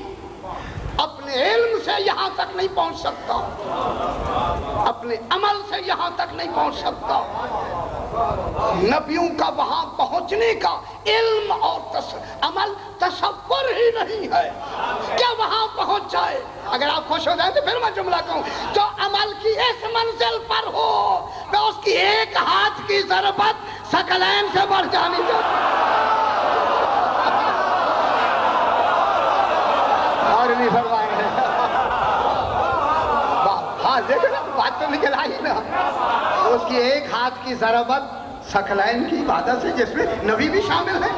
اپنے علم سے یہاں تک نہیں پہنچ سکتا، اپنے عمل سے یہاں تک نہیں پہنچ سکتا. نبیوں کا وہاں پہنچنے کا علم اور عمل تصور ہی نہیں ہے کیا وہاں پہنچ جائے. اگر آپ خوش ہو جائیں تو پھر میں جملہ کہوں، جو عمل کی اس منزل پر ہو میں اس کی ایک ہاتھ کی ضربت ثقلین سے بڑھ جانی چاہیے. اور نہیں فرما رہے ہاں دیکھو نا، بات تو نکل آئی نا. اس کی ایک ہاتھ کی ضربت ثقلین کی عبادت سے، جس میں نبی بھی شامل ہے.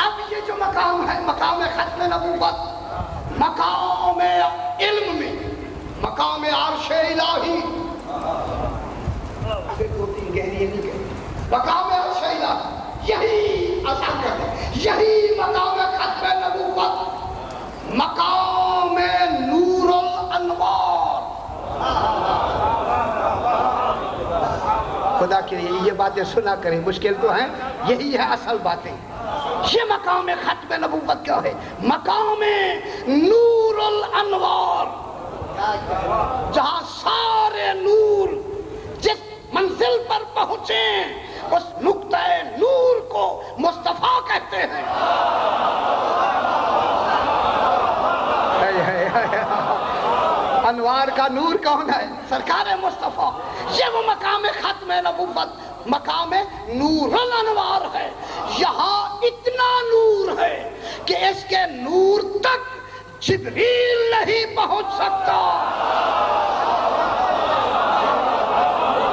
اب یہ جو مقام ہے، مقام ختم نبوت، مقام علم میں، مقام عرش الہی، مقام عرش الہی، یہی اصل ہے، یہی مقام ختم نبوت، مقام نور الانوار. خدا کے لیے یہ باتیں سنا کریں، مشکل تو ہیں، یہی ہے اصل باتیں. یہ مقام ختم نبوت کیا ہے؟ مقام نور الانوار، جہاں سارے نور جس منزل پر پہنچیں اس نقطہ نور کو مصطفیٰ کہتے ہیں. انوار کا نور کون ہے؟ سرکار مصطفیٰ. یہ وہ مقام ختم نبوت، مقام نور الانوار ہے. یہاں اتنا نور ہے کہ اس کے نور تک جبریل نہیں پہنچ سکتا.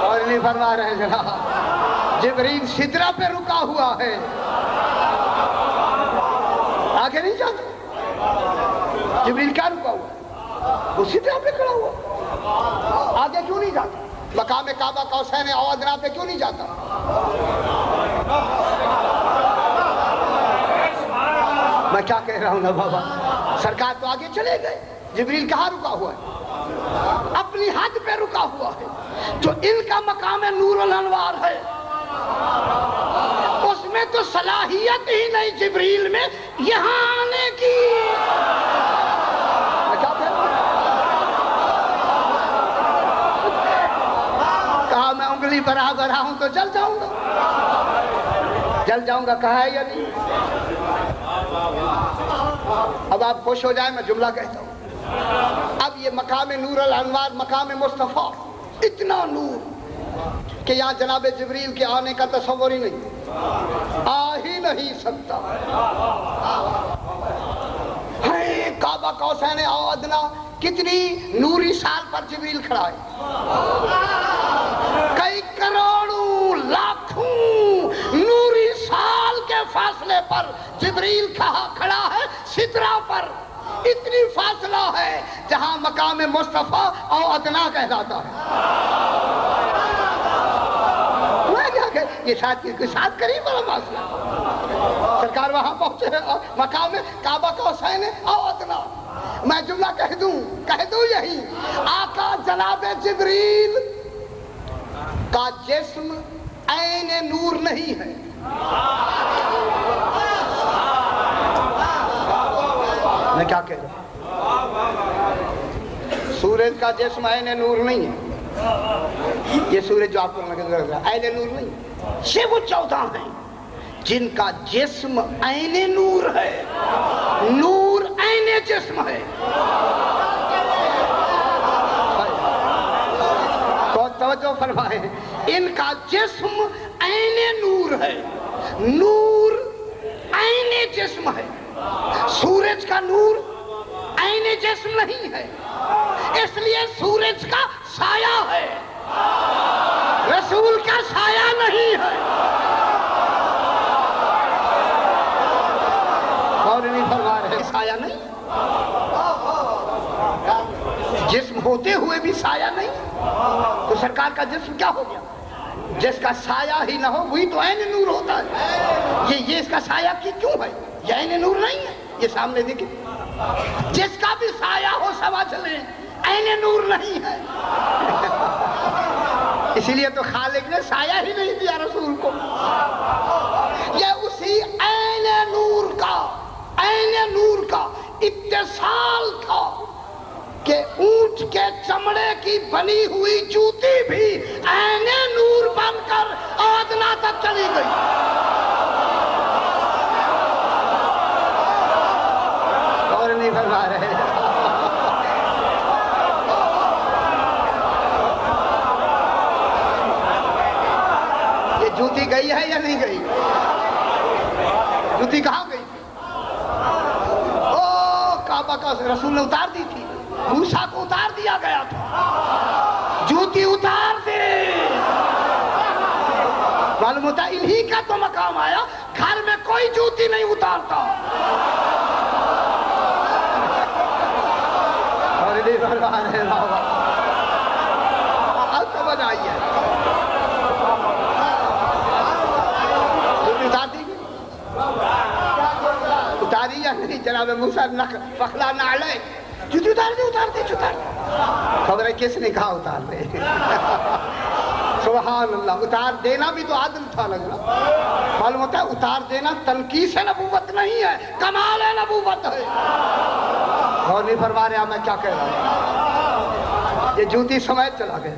اور نہیں فرما رہے جناب، جبریل سدرہ پہ رکا ہوا ہے، آگے نہیں جاتا. جبریل کیا رکا ہوا ہے؟ وہ سدرہ پہ کھڑا ہوا، آگے کیوں نہیں جاتا؟ مقام کعبہ قوسین او ادنیٰ پہ کیوں نہیں جاتا؟ میں کیا کہہ رہا ہوں نا بابا، سرکار تو آگے چلے گئے، جبریل کہاں رکا ہوا ہے؟ اپنی حد پہ رکا ہوا ہے. جو ان کا مقام نور الانوار ہے اس میں تو صلاحیت ہی نہیں جبریل میں یہاں آنے کی. کہا میں انگلی برابر ہوں تو جل جاؤں گا، جل جاؤں گا، کہا ہے یا نہیں؟ اب آپ خوش ہو جائیں، میں جملہ کہتا ہوں. اب یہ مقام نور الانوار، مقام مصطفیٰ، اتنا نور کہ یہاں جناب جبریل کے آنے کا تصور ہی نہیں، آ ہی نہیں سکتا. کعبہ قوسین او ادنیٰ کتنی نوری سال پر جبریل کھڑا ہے، کئی کروڑوں لاکھوں نوری سال کے فاصلے پر جبریل کھڑا ہے سدرہ پر. اتنی فاصلہ ہے جہاں مقام مصطفیٰ او ادنیٰ کہلاتا ہے. یہ ساتھ قریب والا فاصلہ، سرکار وہاں پہنچے مقام کعبہ قوسین او ادنیٰ. میں جملہ کہہ دوں یہی، آقا جناب جبریل کا جسم عین نور نہیں ہے. میں کیا کہہ رہا ہوں؟ سورج کا جسم عین نور نہیں ہے. یہ سورج جو آپ کو نظر رہا ہے عین نور نہیں. یہ وہ 14 ہیں جن کا جسم عین نور ہے، نور عین جسم ہے. تو توجہ فرمائیں، ان کا جسم عین نور ہے، نور عین جسم ہے. سورج کا نور عین جسم نہیں ہے. اس لیے سورج کا سایہ ہے، رسول کا سایہ نہیں ہے۔ اور نہیں فرما رہے سایہ نہیں، جسم ہوتے ہوئے بھی سایہ نہیں، تو سرکار کا جسم کیا ہو گیا؟ جس کا سایہ ہی نہ ہو وہی تو عین نور ہوتا ہے۔ یہ اس کا سایہ کی کیوں ہے؟ یہ عین نور نہیں ہے، یہ سامنے دیکھیں، جس کا بھی سایہ ہو سمجھ لیں عین نور نہیں ہے۔ اسی لیے تو خالق نے سایہ ہی نہیں دیا رسول کو۔ یہ اسی عین نور کا اتصال تھا کہ اونٹ کے چمڑے کی بنی ہوئی جوتی بھی عین نور بن کر آدنا تک چلی گئی۔ اور نہیں فرما رہے یہ جوتی گئی ہے یا نہیں گئی؟ جوتی کہاں گئی؟ کعبہ کا رسول نے اتار دی تھی، موسیٰ کو اتار دیا گیا تھا، جوتی اتار دے۔ معلوم ہوتا انہی کا تو مقام آیا، گھر میں کوئی جوتی نہیں اتارتا۔ اور نہیں فرما رہے بابا، اب سمجھ آئی ہے، جوتی اتار دی گئی، اتاری یا نہیں؟ جناب موسیٰ فخلا نعلے، جوتی اتار دی۔ خبر ہے کس نے کہا اتار دے؟ سبحان اللہ، اتار دینا بھی تو عادل تھا لگنا۔ معلوم ہوتا ہے اتار دینا تنقیص نبوت نہیں ہے، کمال نبوت ہے۔ اور نہیں فرما رہا میں کیا کہہ رہا ہوں؟ یہ جوتی سمیت چلا گیا۔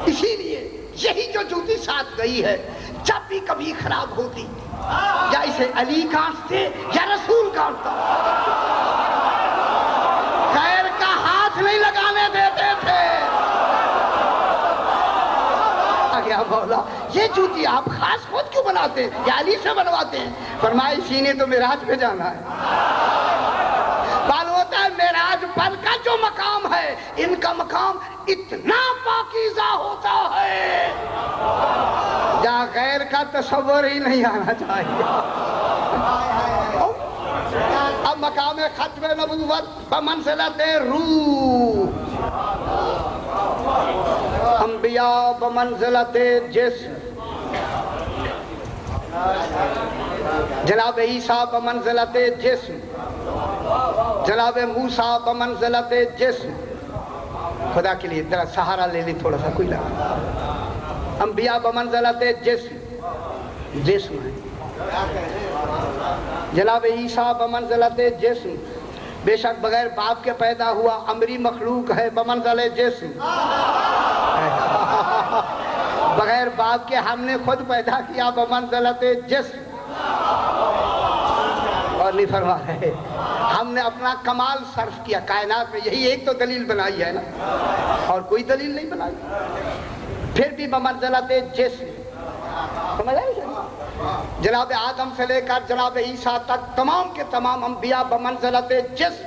اسی لیے یہی جو جوتی ساتھ گئی ہے، جب بھی کبھی خراب ہوتی یا اسے علی کاٹتے یا رسول کاٹتا، غیر کا ہاتھ نہیں لگانے دیتے تھے۔ کیا بولا یہ جوتی آپ خاص خود کیوں بناتے ہیں یا علی سے بنواتے ہیں؟ فرمایا اسی نے تو معراج پہ جانا ہے۔ معلوم ہوتا ہے معراج پر کا جو مقام ہے، ان کا مقام اتنا پاکیزہ ہوتا ہے جہاں غیر کا تصور ہی نہیں آنا چاہیے۔ اب مقام ختم نبوت بمنزلت روح، انبیاء بمنزلت جسم، جناب عیسیٰ بمنزلت جسم، جناب موسیٰ بمنزلت جسم۔ خدا کے لیے ذرا سہارا لے لی تھوڑا سا، کوئی لگا۔ انبیاء بمنزلت جسم ہے، جناب عیسیٰ بمنزلت جسم، بے شک بغیر باپ کے پیدا ہوا امری مخلوق ہے بمنزلت جسم، بغیر باپ کے ہم نے خود پیدا کیا بمنزلت جسم۔ اور نہیں فرما رہے ہم نے اپنا کمال صرف کیا کائنات میں، یہی ایک تو دلیل بنائی ہے نا، اور کوئی دلیل نہیں بنائی، پھر بھی بمنزلت جسم۔ سمجھ آئی؟ جناب آدم سے لے کر جناب عیسیٰ تک تمام کے تمام انبیاء بمنزلت جسم،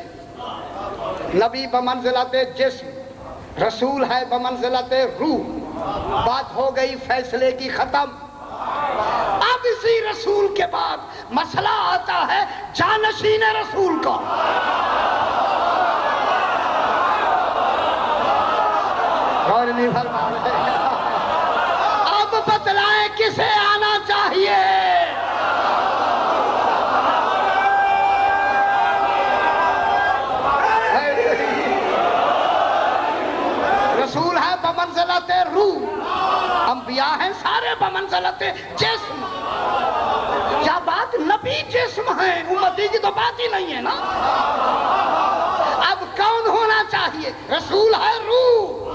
نبی بمنزلت جسم، رسول ہے بمنزلت روح۔ بات ہو گئی فیصلے کی ختم۔ اب اسی رسول کے بعد مسئلہ آتا ہے جانشین رسول کا۔ اور نہیں فرما رہے اب بتلائیں کسے آنا چاہیے؟ رسول ہے بمنزلت روح، انبیاء ہیں سارے بمنزلت جسم۔ کیا بات نبی جسم ہے، امتی کی تو بات ہی نہیں ہے نا۔ اب کون ہونا چاہیے؟ رسول ہے روح۔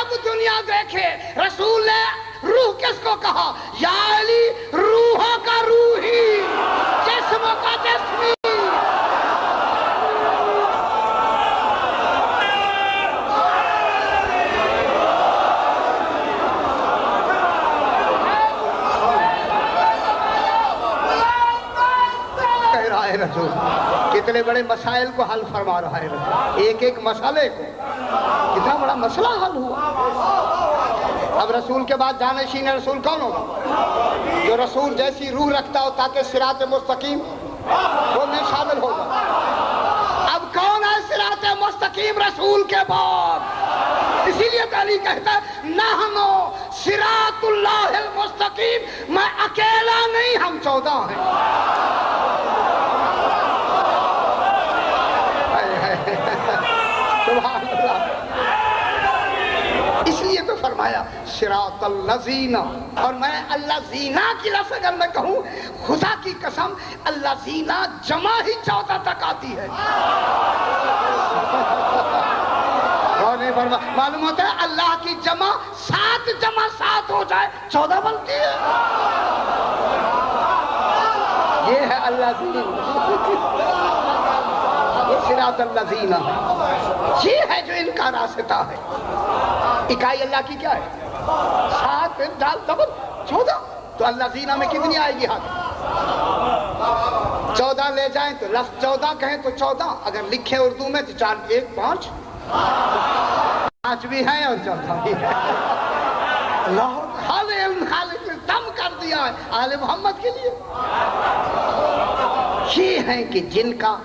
اب دنیا دیکھے رسول نے روح کس کو کہا؟ یا علی روحوں کا روحی، جسم کا جسمی۔ رسول کتنے بڑے مسائل کو حل فرما رہا ہے رسول، ایک ایک مسئلے کو، کتنا بڑا مسئلہ حل ہوا۔ اب رسول کے بعد جانشین رسول کون ہوگا؟ جو رسول جیسی روح رکھتا ہو تاکہ صراط مستقیم وہ میں شامل ہوگا۔ اب کون ہے صراط مستقیم رسول کے بعد؟ اسی لیے تعالی کہتا ہے نحنو صراط اللہ المستقیم، میں اکیلا نہیں، ہم 14 ہیں۔ سبحان اللہ۔ اس لیے تو فرمایا صراط الذین، اور میں اللہ زینا کی لفظ اگر میں کہوں خدا کی قسم اللہ زینا جمع ہی 14 تک آتی ہے۔ اور نہیں معلوم ہوتا ہے اللہ کی جمع 7 جمع 7 ہو جائے 14 بنتی ہے۔ یہ ہے اللہ زینا، یہ صراط الذین ہے، یہ ہے جو ان کا راستہ ہے۔ اکائی اللہ کی کیا ہے؟ 7 ڈال ڈبل 14، تو اللہ زینہ میں کتنی آئے گی ہاتھ؟ 14 لے جائیں تو لفظ 14 کہیں تو 14، اگر لکھیں اردو میں تو 4 1 5 5 بھی ہیں اور 14 بھی ہیں۔ اللہ خالق نے دم کر دیا ہے آل محمد کے لیے۔ یہ ہیں کہ جن کا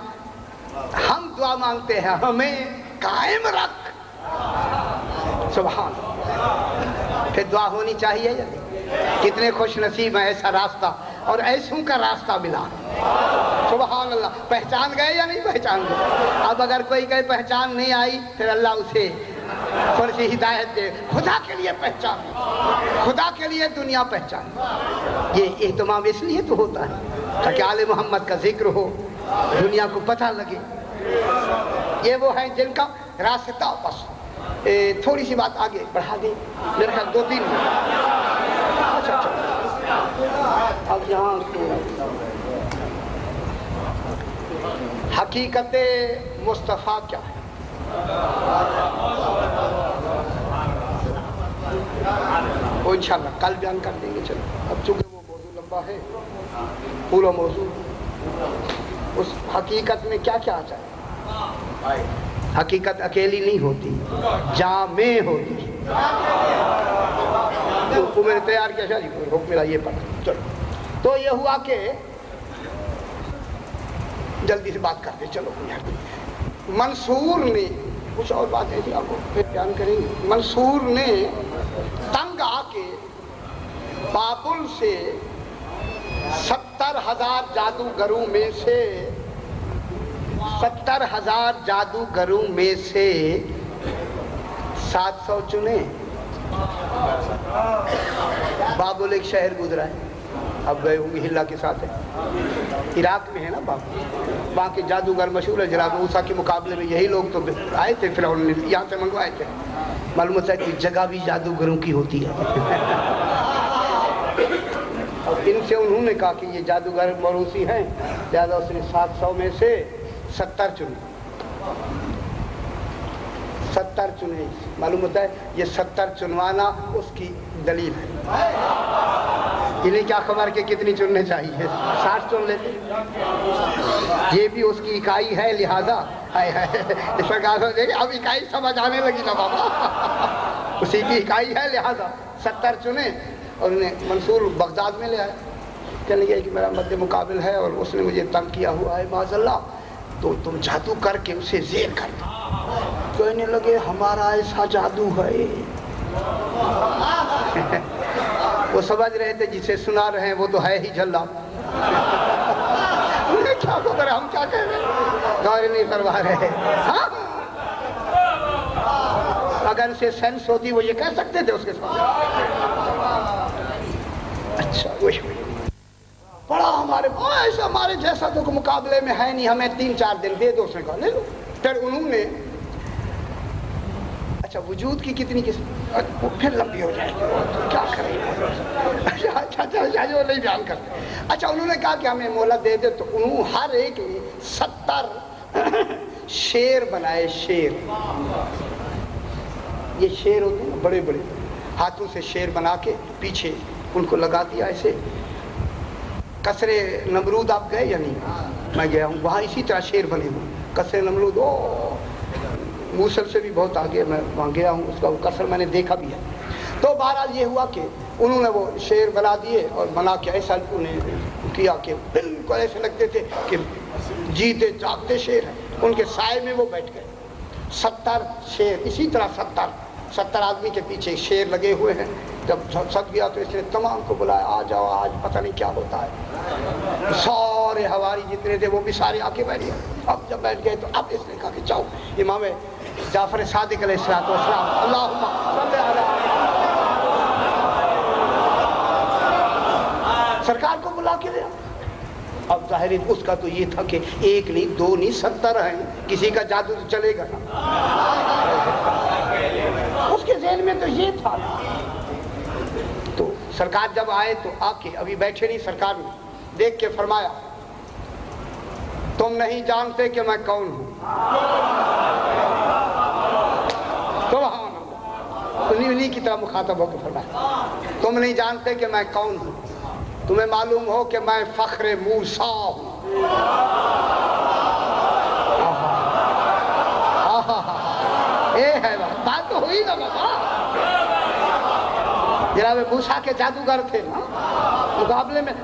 ہم دعا مانگتے ہیں ہمیں قائم رکھ۔ سبحان، پھر دعا ہونی چاہیے یا نہیں؟ کتنے خوش نصیب ہیں ایسا راستہ اور ایسوں کا راستہ ملا۔ سبحان اللہ۔ پہچان گئے یا نہیں پہچان گئے؟ اب اگر کوئی کہے پہچان نہیں آئی پھر اللہ اسے تھوڑی سی ہدایت دے، خدا کے لیے پہچان، خدا کے لیے دنیا پہچان۔ یہ اہتمام اس لیے تو ہوتا ہے تاکہ آل محمد کا ذکر ہو، دنیا کو پتہ لگے۔ یہ وہ ہیں جن کا راستہ۔ بس تھوڑی سی بات آگے بڑھا دیں، میرے خیال 2-3 منٹ۔ اچھا اب یہاں حقیقت مصطفیٰ کیا ہے؟ وہ انشاءاللہ کل بیان کر دیں گے۔ چلو اب چونکہ وہ موضوع لمبا ہے، پورا موضوع اس حقیقت میں کیا کیا آ جائے۔ حقیقت اکیلی نہیں ہوتی، جامع ہوتی۔ تو میں نے تیار کیا شاہ جی حکم ملا یہ پڑھا۔ چلو تو یہ ہوا کہ جلدی سے بات کرتے چلو۔ منصور نے کچھ اور بات ایسی آپ کو پھر بیان کریں گے۔ منصور نے تنگ آ کے بابل سے 70,000 جادوگروں میں سے 70,000 جادوگروں میں سے 700 چنے۔ بابل ایک شہر گزرا ہے، اب گئے ہوں گے ہلا کے ساتھ ہے، عراق میں ہے نا بابل، وہاں کے جادوگر مشہور ہے۔ جناب موسیٰ کے مقابلے میں یہی لوگ تو آئے تھے، فرعون نے یہاں سے منگوائے تھے۔ معلوم ہوتا ہے کہ جگہ بھی جادوگروں کی ہوتی ہے۔ ان سے انہوں نے کہا کہ یہ جادوگر موروثی ہیں، لہذا اس نے 700 میں سے 70 چنے۔ 70 چنے، معلوم ہوتا ہے یہ 70 چنوانا اس کی دلیل ہے۔ انہیں کیا خبر کہ کتنی چننے چاہیے، 60 چن لیتے، یہ بھی اس کی اکائی ہے، لہذا اس کا کہا دیکھیں اب اکائی سمجھ آنے لگی نا بابا، اسی کی اکائی ہے، لہذا 70 چنے۔ اور انہیں منصور بغداد میں لے آئے، کہنے لگے کہ میرا مد مقابل ہے اور اس نے مجھے تنگ کیا ہوا ہے معاذ اللہ، تو تم جادو کر کے اسے زیر کر دو۔ کہنے لگے ہمارا ایسا جادو ہے۔ وہ سمجھ رہے تھے جسے سنا رہے ہیں وہ تو ہے ہی جھلا، کیا خبر ہم کیا کہہ رہے ہیں، غور نہیں فرما رہے۔ ہاں اگر اسے سینس ہوتی وہ یہ کہہ سکتے تھے اس کے ساتھ۔ اچھا وہی بڑا ہمارے جیسا تو مقابلے میں ہے نہیں، ہمیں 3-4 دن دے دو، اس نے کہا لے لو۔ پھر انہوں نے اچھا وجود کی کتنی قسم، پھر لمبی ہو جائے گی کیا کریں گے، اچھا جو نہیں بیان کرتے۔ اچھا انہوں نے کہا کہ ہمیں مہلت دے دے، تو انہوں ہر ایک نے 70 شیر بنائے۔ شیر، یہ شیر ہوتے ہیں بڑے بڑے، ہاتھوں سے شیر بنا کے پیچھے ان کو لگا دیا ایسے۔ قصر نمرود آپ گئے یا نہیں؟ میں گیا ہوں وہاں اسی طرح شیر بنے ہوئے قصر نمرود موصل سے بھی بہت آگے میں وہاں گیا ہوں اس کا وہ قصر میں نے دیکھا بھی ہے تو بہرحال یہ ہوا کہ انہوں نے وہ شیر بنا دیے اور بنا کے ایسا انہیں کیا کہ بالکل ایسے لگتے تھے کہ جیتے جاگتے شیر ہیں ان کے سائے میں وہ بیٹھ گئے 70 شیر اسی طرح 70 آدمی کے پیچھے شیر لگے ہوئے ہیں جب سب گیا تو اس نے تمام کو بلایا آ جاؤ آج پتہ نہیں کیا ہوتا ہے سارے ہواری جتنے تھے وہ بھی سارے آ کے بیٹھ گئے اب جب بیٹھ گئے تو اب اس نے کہا کہ جاؤ امام جعفر صادق علیہ السلام اللہم صلی علیہ سرکار کو بلا کے لیا اب ظاہر اس کا تو یہ تھا کہ 1 نہیں 2 نہیں 70 ہیں کسی کا جادو تو چلے گا اس کے ذہن میں تو یہ تھا تو سرکار جب آئے تو آ کے ابھی بیٹھے نہیں سرکار نے دیکھ کے فرمایا تم نہیں جانتے کہ میں کون ہوں سبحان اللہ انہیں کی طرح مخاطب ہو کے فرمایا تم نہیں جانتے کہ میں کون ہوں تمہیں معلوم ہو کہ میں فخر موسیٰ ہوں ہے بات تو ہوئی نا بابا جناب موسیٰ کے جادوگر تھے نا مقابلے میں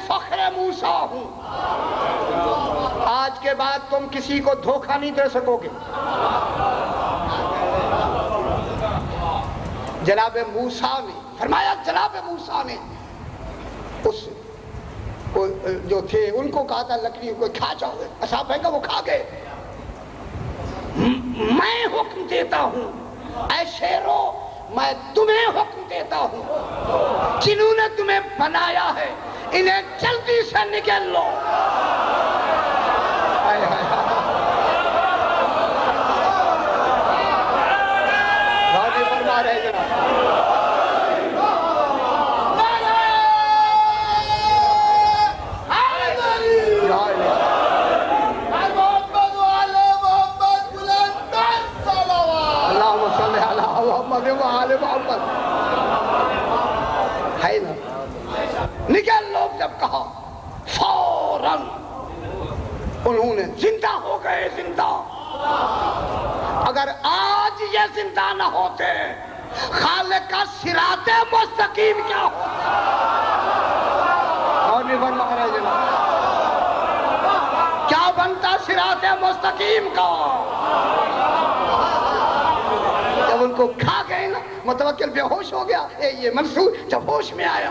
فخر موسیٰ ہوں آج کے بعد تم کسی کو دھوکہ نہیں دے سکو گے جناب موسیٰ نے فرمایا جناب موسیٰ نے اس جو تھے ان کو کہا تھا لکڑی کو کھا جاؤ گے اصحاب پھینکا وہ کھا گئے میں حکم دیتا ہوں اے شیرو میں تمہیں حکم دیتا ہوں جنہوں نے تمہیں بنایا ہے انہیں جلدی سے نکل لو راضی فرما رہے جناب ہے نا نکل لو جب کہا فوراً انہوں نے زندہ ہو گئے زندہ اگر آج یہ زندہ نہ ہوتے خالق کا صراط مستقیم کیا ہوتا اور نہیں فرما رہے جناب کیا بنتا صراط مستقیم کا جب ان کو کھا گئے نا متوکل بے ہوش ہو گیا یہ منصور جب ہوش میں آیا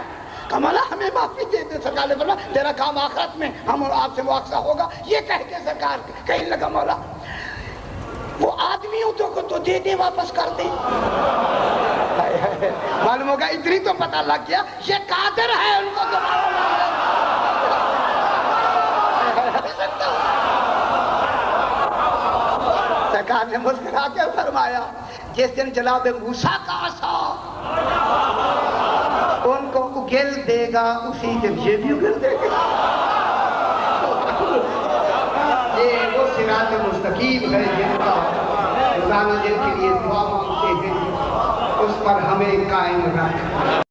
کہا مولا ہمیں معافی دے دے سرکار نے فرمایا تیرا کام آخرت میں ہم اور آپ سے مواخذہ ہوگا یہ کہہ کے سرکار کہنے لگا مولا وہ آدمیوں کو تو دے دے واپس کر دے معلوم ہوگا اتنی تو پتہ لگ گیا یہ قادر ہے ان کو سرکار نے مسکرا کے فرمایا جس دن جناب موسیٰ کا عصا ان کو اگل دے گا اسی دن یہ بھی اگل دے گا یہ وہ صراط مستقیم ہے جن کا روزانہ جن کے لیے دعا مانگتے ہیں اس پر ہمیں قائم رکھ